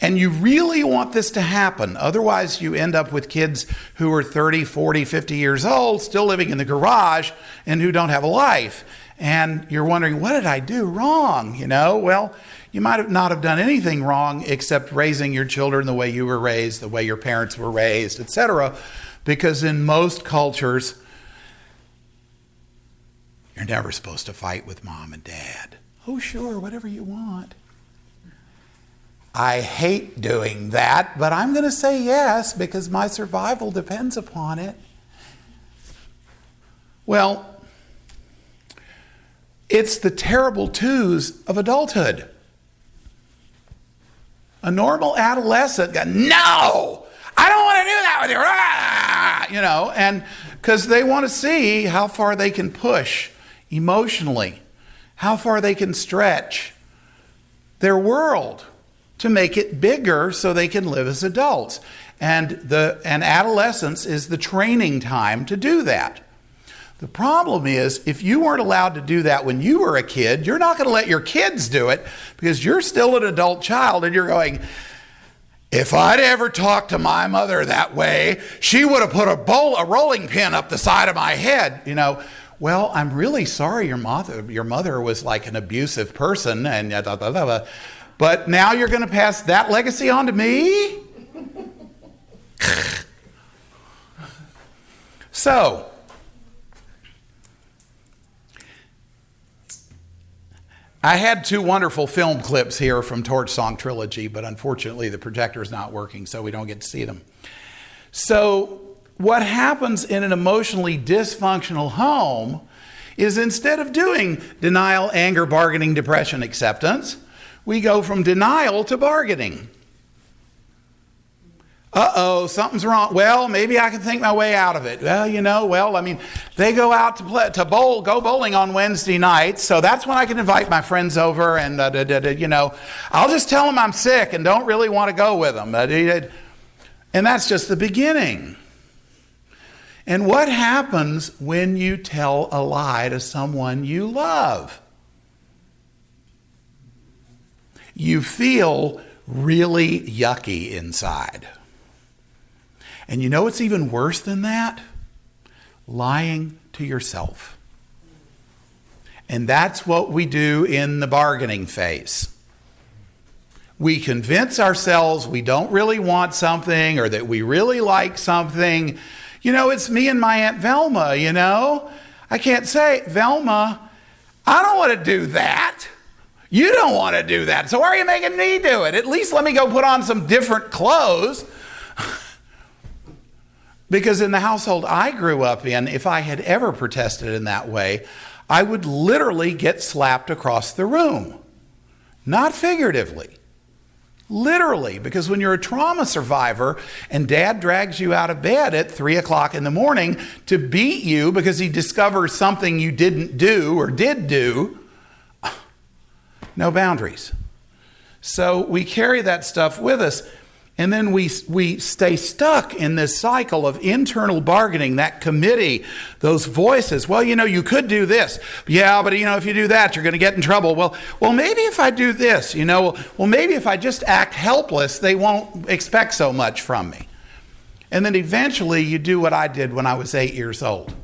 And you really want this to happen. Otherwise, you end up with kids who are 30, 40, 50 years old, still living in the garage, and who don't have a life. And you're wondering, what did I do wrong? Well, you might not have done anything wrong except raising your children the way you were raised, the way your parents were raised, etc. Because in most cultures, you're never supposed to fight with mom and dad. Oh, sure, whatever you want. I hate doing that, but I'm going to say yes because my survival depends upon it. Well, it's the terrible twos of adulthood. A normal adolescent goes, no, I don't want to do that with you. And because they want to see how far they can push emotionally, how far they can stretch their world to make it bigger so they can live as adults. And adolescence is the training time to do that. The problem is, if you weren't allowed to do that when you were a kid, you're not going to let your kids do it because you're still an adult child and you're going, if I'd ever talked to my mother that way, she would have put a rolling pin up the side of my head. Well, I'm really sorry your mother was like an abusive person, and but now you're going to pass that legacy on to me? So, I had 2 wonderful film clips here from Torch Song Trilogy, but unfortunately the projector is not working, so we don't get to see them. So, what happens in an emotionally dysfunctional home is instead of doing denial, anger, bargaining, depression, acceptance, we go from denial to bargaining. Uh-oh, something's wrong. Well, maybe I can think my way out of it. Well, they go out go bowling on Wednesday nights, so that's when I can invite my friends over and, I'll just tell them I'm sick and don't really want to go with them. And that's just the beginning. And what happens when you tell a lie to someone you love? You feel really yucky inside. And you know what's even worse than that? Lying to yourself. And that's what we do in the bargaining phase. We convince ourselves we don't really want something or that we really like something. It's me and my Aunt Velma, I can't say, Velma, I don't want to do that. You don't want to do that. So why are you making me do it? At least let me go put on some different clothes. Because in the household I grew up in, if I had ever protested in that way, I would literally get slapped across the room. Not figuratively. Literally, because when you're a trauma survivor and dad drags you out of bed at 3 o'clock in the morning to beat you because he discovers something you didn't do or did do, no boundaries. So we carry that stuff with us. And then we stay stuck in this cycle of internal bargaining, that committee, those voices. Well, you could do this. Yeah, but if you do that, you're going to get in trouble. Well, maybe if I do this, well, maybe if I just act helpless, they won't expect so much from me. And then eventually you do what I did when I was 8 years old.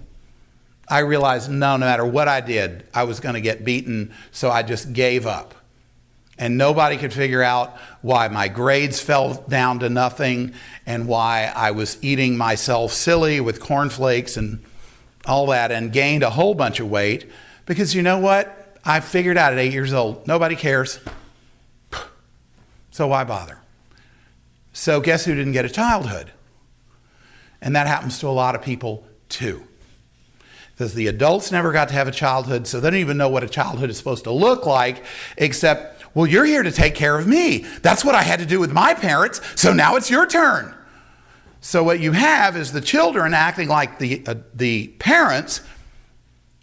I realized no matter what I did, I was going to get beaten, so I just gave up. And nobody could figure out why my grades fell down to nothing and why I was eating myself silly with cornflakes and all that and gained a whole bunch of weight. Because you know what? I figured out at 8 years old, nobody cares. So why bother? So guess who didn't get a childhood? And that happens to a lot of people too. Because the adults never got to have a childhood, so they don't even know what a childhood is supposed to look like, except, well, you're here to take care of me. That's what I had to do with my parents, so now it's your turn. So what you have is the children acting like the parents,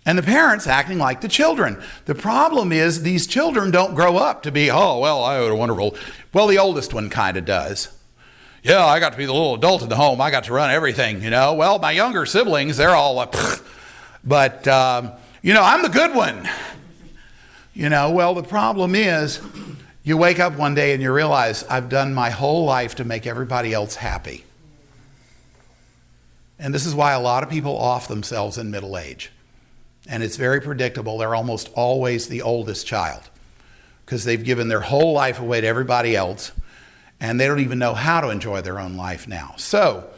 and the parents acting like the children. The problem is these children don't grow up to be, oh, well, I had a wonderful... Well, the oldest one kind of does. Yeah, I got to be the little adult in the home. I got to run everything, Well, my younger siblings, they're all like... But, I'm the good one. Well, the problem is You wake up one day and you realize, I've done my whole life to make everybody else happy. And this is why a lot of people off themselves in middle age. And it's very predictable. They're almost always the oldest child because they've given their whole life away to everybody else, and they don't even know how to enjoy their own life now. So,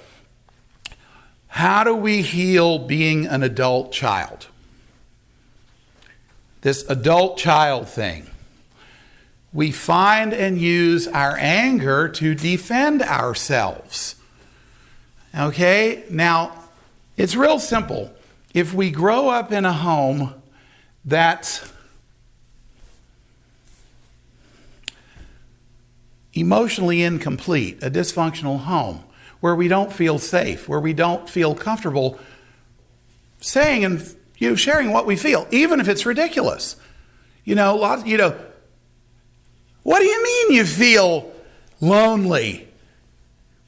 how do we heal being an adult child? This adult child thing. We find and use our anger to defend ourselves. Okay? Now, it's real simple. If we grow up in a home that's emotionally incomplete, a dysfunctional home, where we don't feel safe, where we don't feel comfortable saying and sharing what we feel, even if it's ridiculous. What do you mean you feel lonely?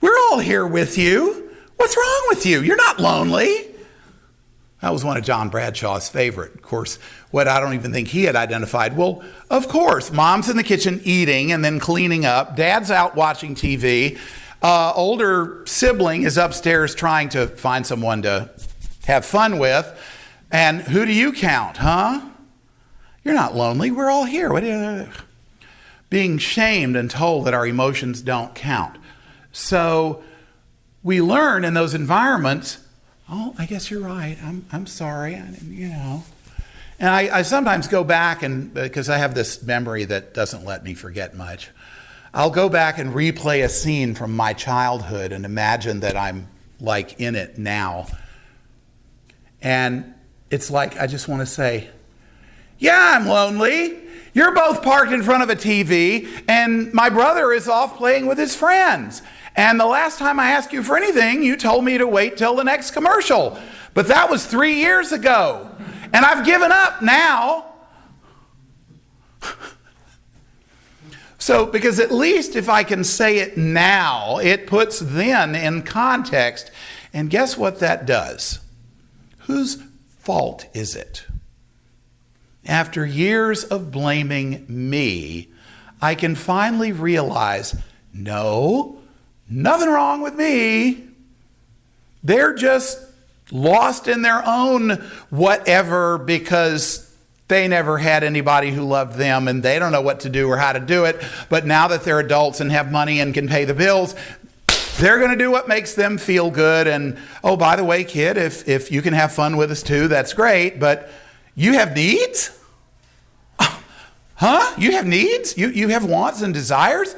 We're all here with you. What's wrong with you? You're not lonely. That was one of John Bradshaw's favorite. Of course, what I don't even think he had identified. Well, of course, mom's in the kitchen eating and then cleaning up. Dad's out watching TV. Older sibling is upstairs trying to find someone to have fun with. And who do you count, huh? You're not lonely. We're all here. What are you? Being shamed and told that our emotions don't count. So we learn in those environments, oh, I guess you're right. I'm sorry. And I sometimes go back, and because I have this memory that doesn't let me forget much, I'll go back and replay a scene from my childhood and imagine that I'm like in it now. And it's like I just want to say, yeah, I'm lonely. You're both parked in front of a TV, and my brother is off playing with his friends. And the last time I asked you for anything, you told me to wait till the next commercial. But that was 3 years ago. And I've given up now. So, because at least if I can say it now, it puts then in context. And guess what that does? Whose fault is it? After years of blaming me, I can finally realize, no, nothing wrong with me. They're just lost in their own whatever because they never had anybody who loved them and they don't know what to do or how to do it. But now that they're adults and have money and can pay the bills, they're going to do what makes them feel good. And, oh, by the way, kid, if you can have fun with us too, that's great. But you have needs? Huh? You have needs? You have wants and desires?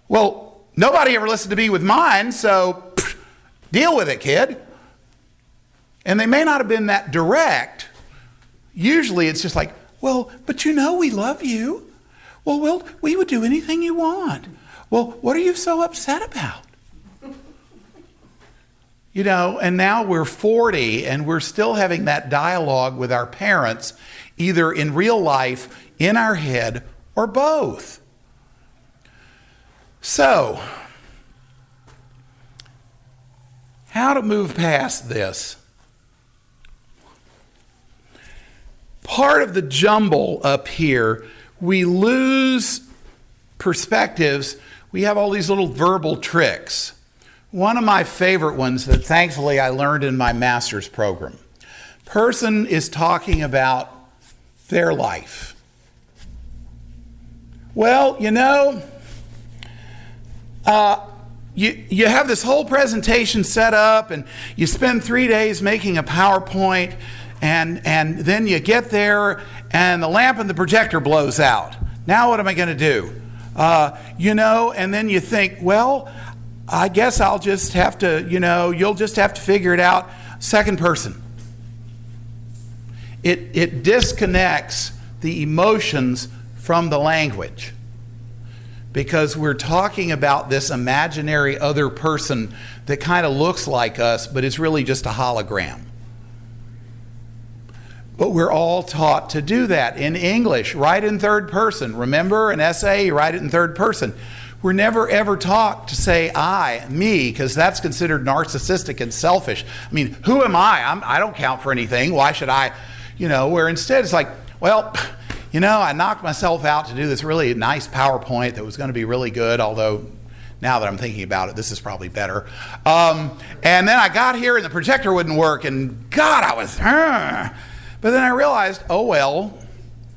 Well, nobody ever listened to me with mine, so deal with it, kid. And they may not have been that direct. Usually it's just like, well, but we love you. Well, we would do anything you want. Well, what are you so upset about? And now we're 40 and we're still having that dialogue with our parents, either in real life, in our head, or both. So, how to move past this? Part of the jumble up here, we lose perspectives. We have all these little verbal tricks. One of my favorite ones that thankfully I learned in my master's program. Person is talking about their life. Well, you have this whole presentation set up and you spend 3 days making a PowerPoint and then you get there and the lamp and the projector blows out. Now what am I going to do? And then you think, well, I guess I'll just have to, you'll just have to figure it out. Second person. It disconnects the emotions from the language because we're talking about this imaginary other person that kind of looks like us, but is really just a hologram. But we're all taught to do that. In English, write in third person. Remember, an essay, you write it in third person. We're never ever taught to say I, me, because that's considered narcissistic and selfish. I mean, who am I? I don't count for anything. Why should I? Where instead it's like, well, I knocked myself out to do this really nice PowerPoint that was going to be really good, although now that I'm thinking about it, this is probably better. And then I got here and the projector wouldn't work, and God, I was, but then I realized, oh well,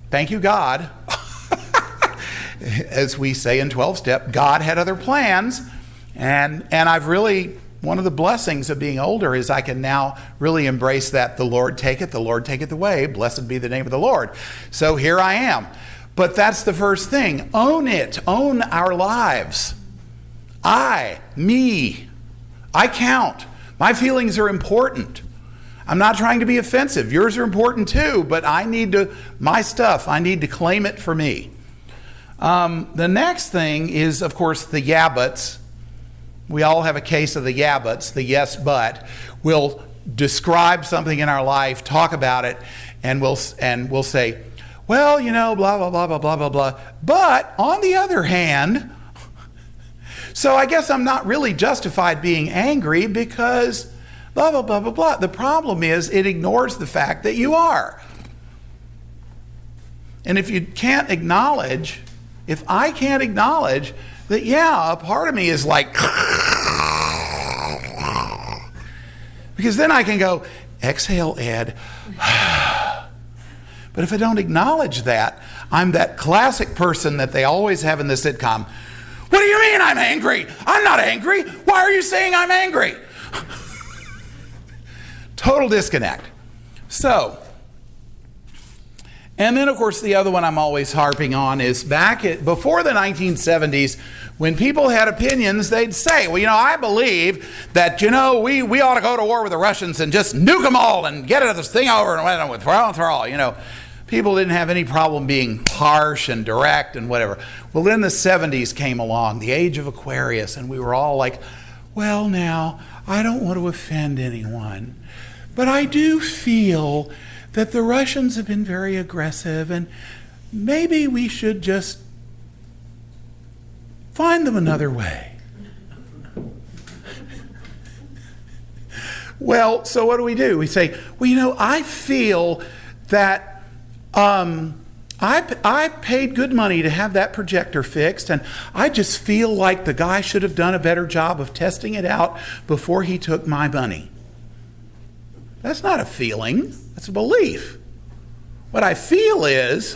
thank you, God. As we say in 12-step, God had other plans, and I've really, one of the blessings of being older is I can now really embrace that the Lord taketh away, blessed be the name of the Lord. So here I am. But that's the first thing. Own it. Own our lives. Me. I count. My feelings are important. I'm not trying to be offensive. Yours are important too, but I need to claim it for me. The next thing is, of course, the yeah buts. We all have a case of the yeah buts, the yes but. We'll describe something in our life, talk about it, and we'll say, well, blah, blah, blah, blah, blah, blah, blah. But on the other hand, so I guess I'm not really justified being angry because blah, blah, blah, blah, blah. The problem is it ignores the fact that you are. And if I can't acknowledge that, yeah, a part of me is like, because then I can go, exhale, Ed. But if I don't acknowledge that, I'm that classic person that they always have in the sitcom. What do you mean I'm angry? I'm not angry. Why are you saying I'm angry? Total disconnect. So, and then of course the other one I'm always harping on is before the 1970s, when people had opinions, they'd say, well, I believe that, we ought to go to war with the Russians and just nuke them all and get this thing over and with for all. People didn't have any problem being harsh and direct and whatever. Well, then the 70s came along, the age of Aquarius, and we were all like, well, now, I don't want to offend anyone, but I do feel that the Russians have been very aggressive, and maybe we should just find them another way. Well, so what do? We say, well, I feel that I paid good money to have that projector fixed, and I just feel like the guy should have done a better job of testing it out before he took my money. That's not a feeling, that's a belief. What I feel is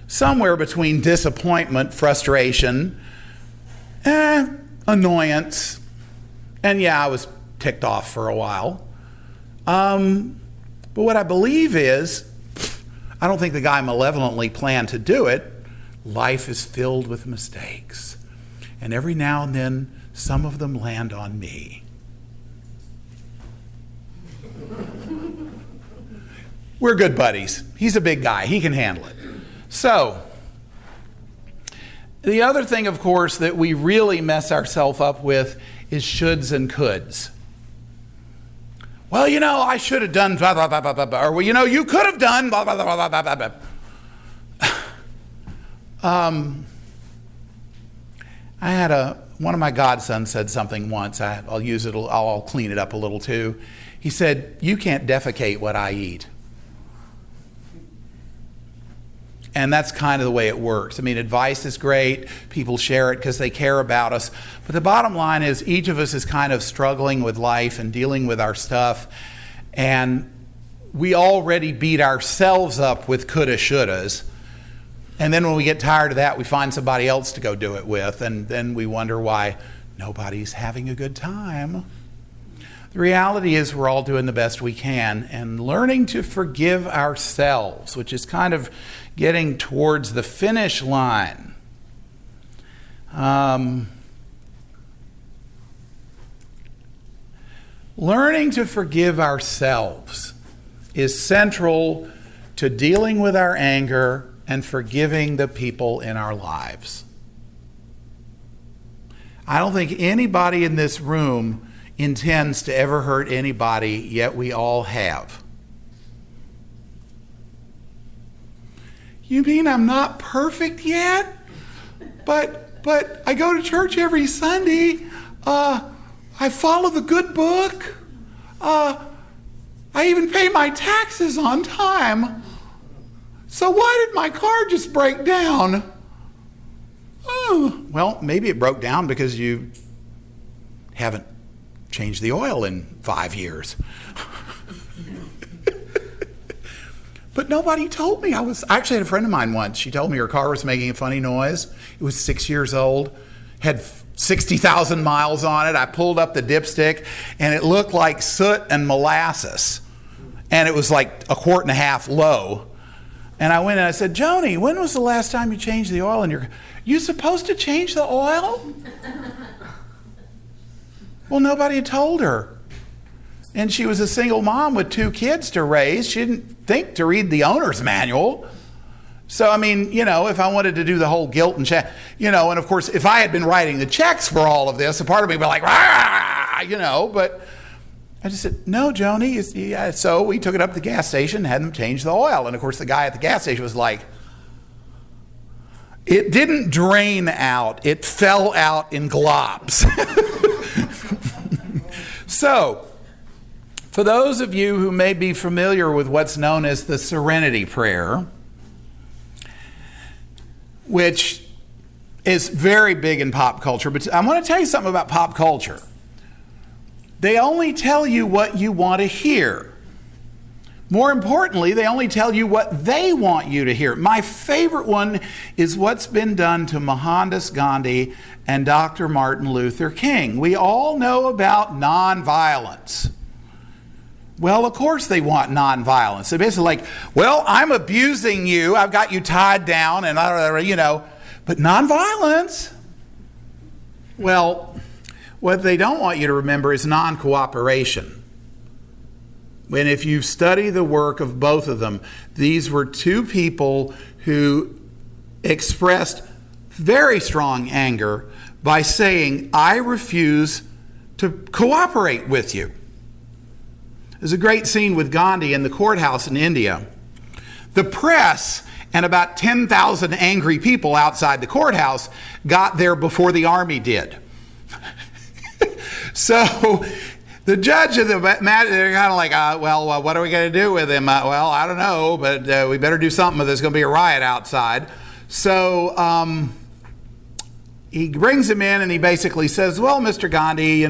somewhere between disappointment, frustration, annoyance, and yeah, I was ticked off for a while. But what I believe is, I don't think the guy malevolently planned to do it. Life is filled with mistakes. And every now and then, some of them land on me. We're good buddies. He's a big guy. He can handle it. So, the other thing, of course, that we really mess ourselves up with is shoulds and coulds. Well, I should have done blah, blah, blah, blah, blah. Or, well, you could have done blah, blah, blah, blah, blah, blah. I had one of my godsons said something once. I'll clean it up a little too. He said, you can't defecate what I eat. And that's kind of the way it works. I mean, advice is great. People share it because they care about us. But the bottom line is each of us is kind of struggling with life and dealing with our stuff. And we already beat ourselves up with coulda, shouldas. And then when we get tired of that, we find somebody else to go do it with. And then we wonder why nobody's having a good time. The reality is we're all doing the best we can and learning to forgive ourselves, which is kind of getting towards the finish line. Learning to forgive ourselves is central to dealing with our anger and forgiving the people in our lives. I don't think anybody in this room intends to ever hurt anybody, yet we all have. You mean I'm not perfect yet? But I go to church every Sunday. I follow the good book. I even pay my taxes on time. So why did my car just break down? Oh, well, maybe it broke down because you haven't changed the oil in 5 years. But nobody told me. I actually had a friend of mine once. She told me her car was making a funny noise. It was 6 years old, had 60,000 miles on it. I pulled up the dipstick, and it looked like soot and molasses. And it was like 1.5 quarts low. And I went and I said, Joni, when was the last time you changed the oil in your car? You supposed to change the oil? Well, nobody had told her. And she was a single mom with 2 kids to raise. She didn't think to read the owner's manual. So, I mean, if I wanted to do the whole guilt and check, and of course, if I had been writing the checks for all of this, a part of me would be like, but I just said, no, Joni. Yeah. So we took it up to the gas station, had them change the oil. And of course, the guy at the gas station was like, it didn't drain out. It fell out in globs. So, for those of you who may be familiar with what's known as the Serenity Prayer, which is very big in pop culture, but I want to tell you something about pop culture. They only tell you what you want to hear. More importantly, they only tell you what they want you to hear. My favorite one is what's been done to Mohandas Gandhi and Dr. Martin Luther King. We all know about nonviolence. Well, of course they want nonviolence. They're basically like, well, I'm abusing you. I've got you tied down and, but nonviolence. Well, what they don't want you to remember is non-cooperation. And if you study the work of both of them, these were 2 people who expressed very strong anger by saying, I refuse to cooperate with you. There's a great scene with Gandhi in the courthouse in India. The press and about 10,000 angry people outside the courthouse got there before the army did. So the judge and the matter, they're kind of like, what are we going to do with him? I don't know, but we better do something. There's going to be a riot outside. So he brings him in and he basically says, well, Mr. Gandhi,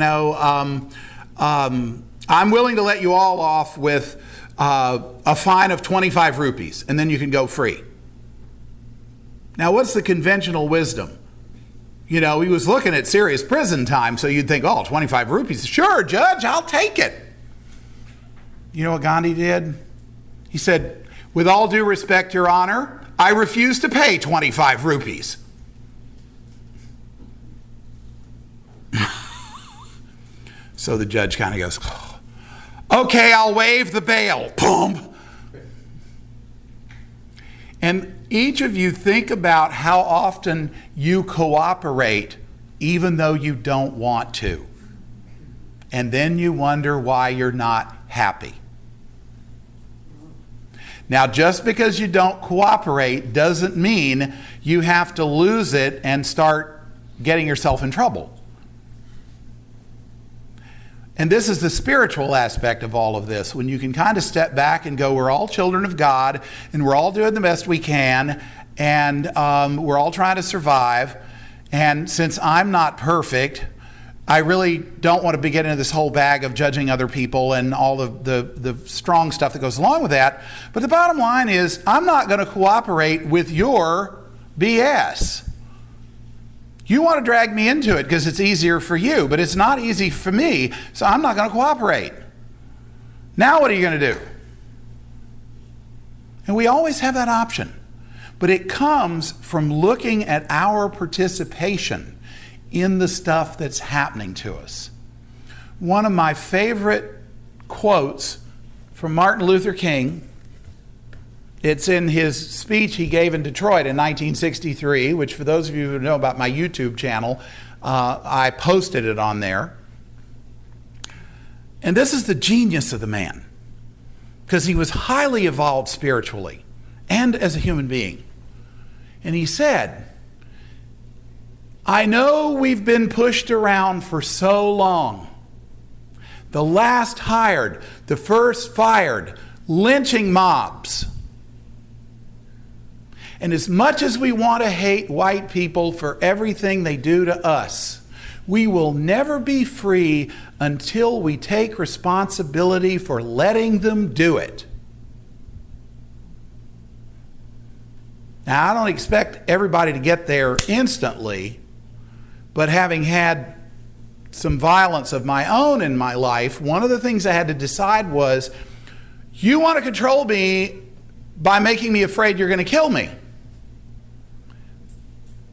I'm willing to let you all off with a fine of 25 rupees, and then you can go free. Now, what's the conventional wisdom? He was looking at serious prison time, so you'd think, 25 rupees. Sure, Judge, I'll take it. You know what Gandhi did? He said, with all due respect, Your Honor, I refuse to pay 25 rupees. So the judge kind of goes, okay, I'll waive the bail. Boom. And each of you think about how often you cooperate even though you don't want to. And then you wonder why you're not happy. Now, just because you don't cooperate doesn't mean you have to lose it and start getting yourself in trouble. And this is the spiritual aspect of all of this, when you can kind of step back and go, we're all children of God, and we're all doing the best we can, and we're all trying to survive. And since I'm not perfect, I really don't want to be getting into this whole bag of judging other people and all the strong stuff that goes along with that. But the bottom line is, I'm not going to cooperate with your BS. You want to drag me into it because it's easier for you, but it's not easy for me, so I'm not going to cooperate. Now what are you going to do? And we always have that option, but it comes from looking at our participation in the stuff that's happening to us. One of my favorite quotes from Martin Luther King, it's in his speech he gave in Detroit in 1963, which for those of you who know about my YouTube channel, I posted it on there. And this is the genius of the man, because he was highly evolved spiritually and as a human being. And he said, I know we've been pushed around for so long. The last hired, the first fired, lynching mobs. And as much as we want to hate white people for everything they do to us, we will never be free until we take responsibility for letting them do it. Now, I don't expect everybody to get there instantly, but having had some violence of my own in my life, one of the things I had to decide was, you want to control me by making me afraid you're going to kill me.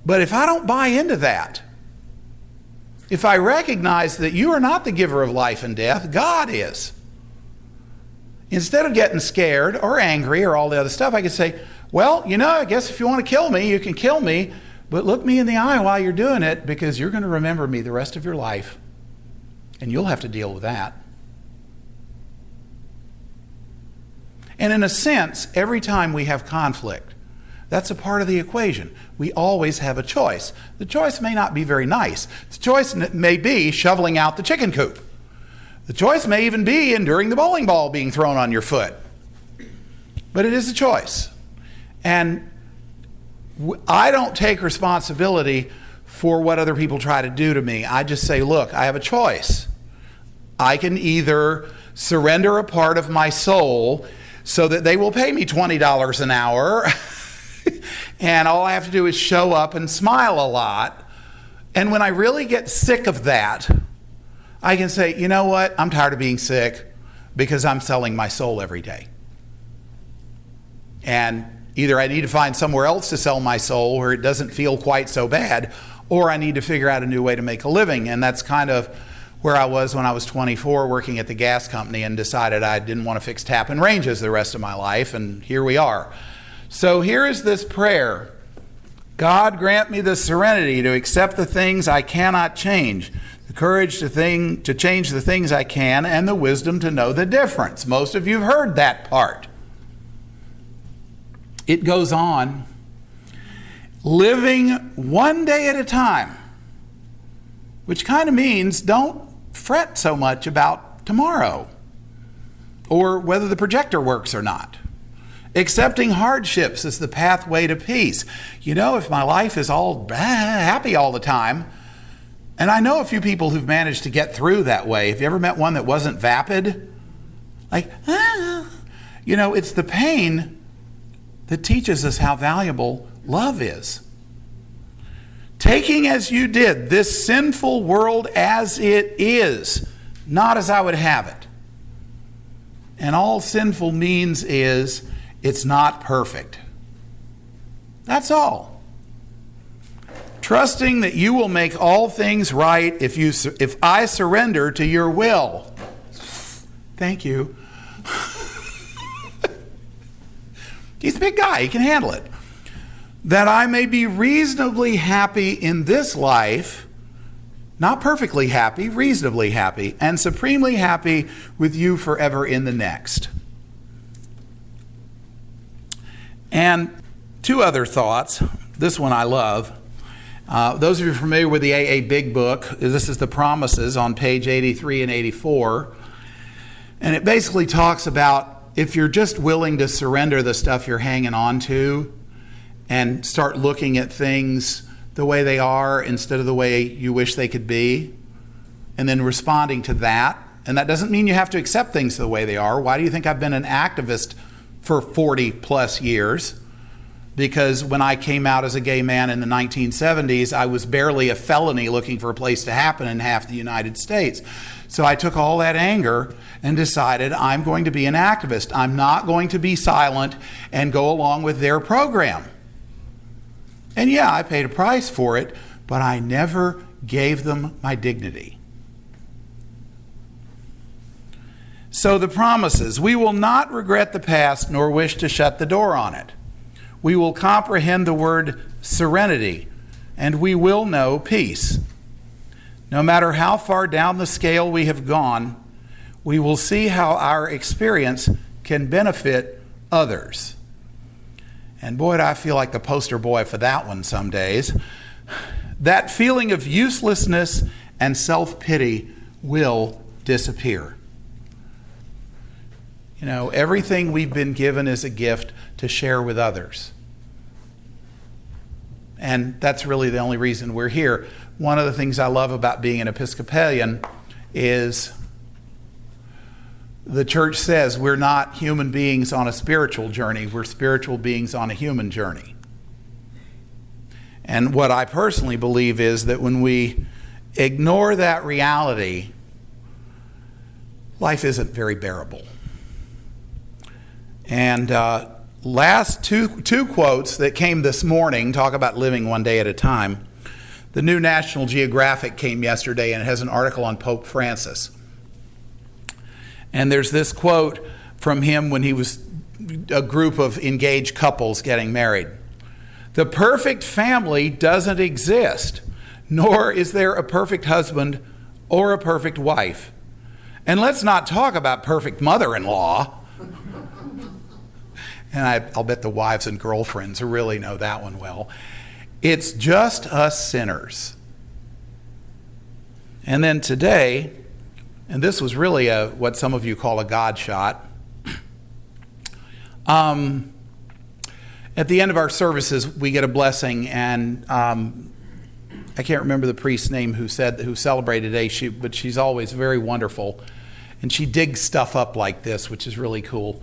But if I don't buy into that, if I recognize that you are not the giver of life and death, God is, instead of getting scared or angry or all the other stuff, I could say, well, I guess if you want to kill me, you can kill me, but look me in the eye while you're doing it, because you're going to remember me the rest of your life, and you'll have to deal with that. And in a sense, every time we have conflict, that's a part of the equation. We always have a choice. The choice may not be very nice. The choice may be shoveling out the chicken coop. The choice may even be enduring the bowling ball being thrown on your foot. But it is a choice. And I don't take responsibility for what other people try to do to me. I just say, look, I have a choice. I can either surrender a part of my soul so that they will pay me $20 an hour and all I have to do is show up and smile a lot. And when I really get sick of that, I can say, you know what? I'm tired of being sick because I'm selling my soul every day. And either I need to find somewhere else to sell my soul where it doesn't feel quite so bad, or I need to figure out a new way to make a living. And that's kind of where I was when I was 24 working at the gas company and decided I didn't want to fix tap and ranges the rest of my life, and here we are. So here is this prayer. God, grant me the serenity to accept the things I cannot change, the courage to change the things I can, and the wisdom to know the difference. Most of you have heard that part. It goes on, living one day at a time, which kind of means don't fret so much about tomorrow or whether the projector works or not. Accepting hardships is the pathway to peace. If my life is all happy all the time, and I know a few people who've managed to get through that way. Have you ever met one that wasn't vapid? It's the pain that teaches us how valuable love is. Taking as you did this sinful world as it is, not as I would have it. And all sinful means is it's not perfect. That's all. Trusting that you will make all things right if I surrender to your will. Thank you. He's a big guy. He can handle it. That I may be reasonably happy in this life, not perfectly happy, reasonably happy, and supremely happy with you forever in the next. And two other thoughts. This one I love. Those of you familiar with the AA Big Book, this is the Promises on page 83 and 84. And it basically talks about if you're just willing to surrender the stuff you're hanging on to and start looking at things the way they are instead of the way you wish they could be, and then responding to that. And that doesn't mean you have to accept things the way they are. Why do you think I've been an activist for 40 plus years? Because when I came out as a gay man in the 1970s, I was barely a felony looking for a place to happen in half the United States. So I took all that anger and decided I'm going to be an activist. I'm not going to be silent and go along with their program. And yeah, I paid a price for it, but I never gave them my dignity. So the promises: we will not regret the past nor wish to shut the door on it. We will comprehend the word serenity, and we will know peace. No matter how far down the scale we have gone, we will see how our experience can benefit others. And boy, do I feel like the poster boy for that one some days. That feeling of uselessness and self-pity will disappear. Everything we've been given is a gift to share with others. And that's really the only reason we're here. One of the things I love about being an Episcopalian is the church says we're not human beings on a spiritual journey, we're spiritual beings on a human journey. And what I personally believe is that when we ignore that reality, life isn't very bearable. And last two quotes that came this morning talk about living one day at a time. The new National Geographic came yesterday, and it has an article on Pope Francis. And there's this quote from him when he was a group of engaged couples getting married. "The perfect family doesn't exist, nor is there a perfect husband or a perfect wife. And let's not talk about perfect mother-in-law." And I'll bet the wives and girlfriends really know that one well. "It's just us sinners." And then today, and this was really what some of you call a God shot. At the end of our services, we get a blessing, and I can't remember the priest's name who celebrated today, but she's always very wonderful, and she digs stuff up like this, which is really cool.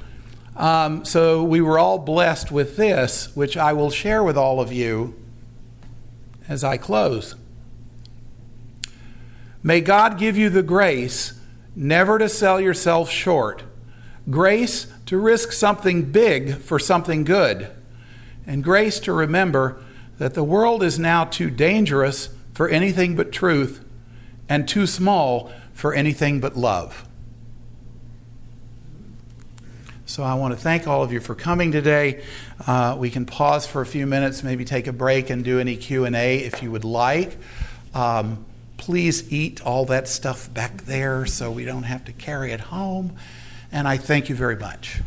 So we were all blessed with this, which I will share with all of you as I close. "May God give you the grace never to sell yourself short, grace to risk something big for something good, and grace to remember that the world is now too dangerous for anything but truth and too small for anything but love." So I want to thank all of you for coming today. We can pause for a few minutes, maybe take a break and do any Q&A if you would like. Please eat all that stuff back there so we don't have to carry it home. And I thank you very much.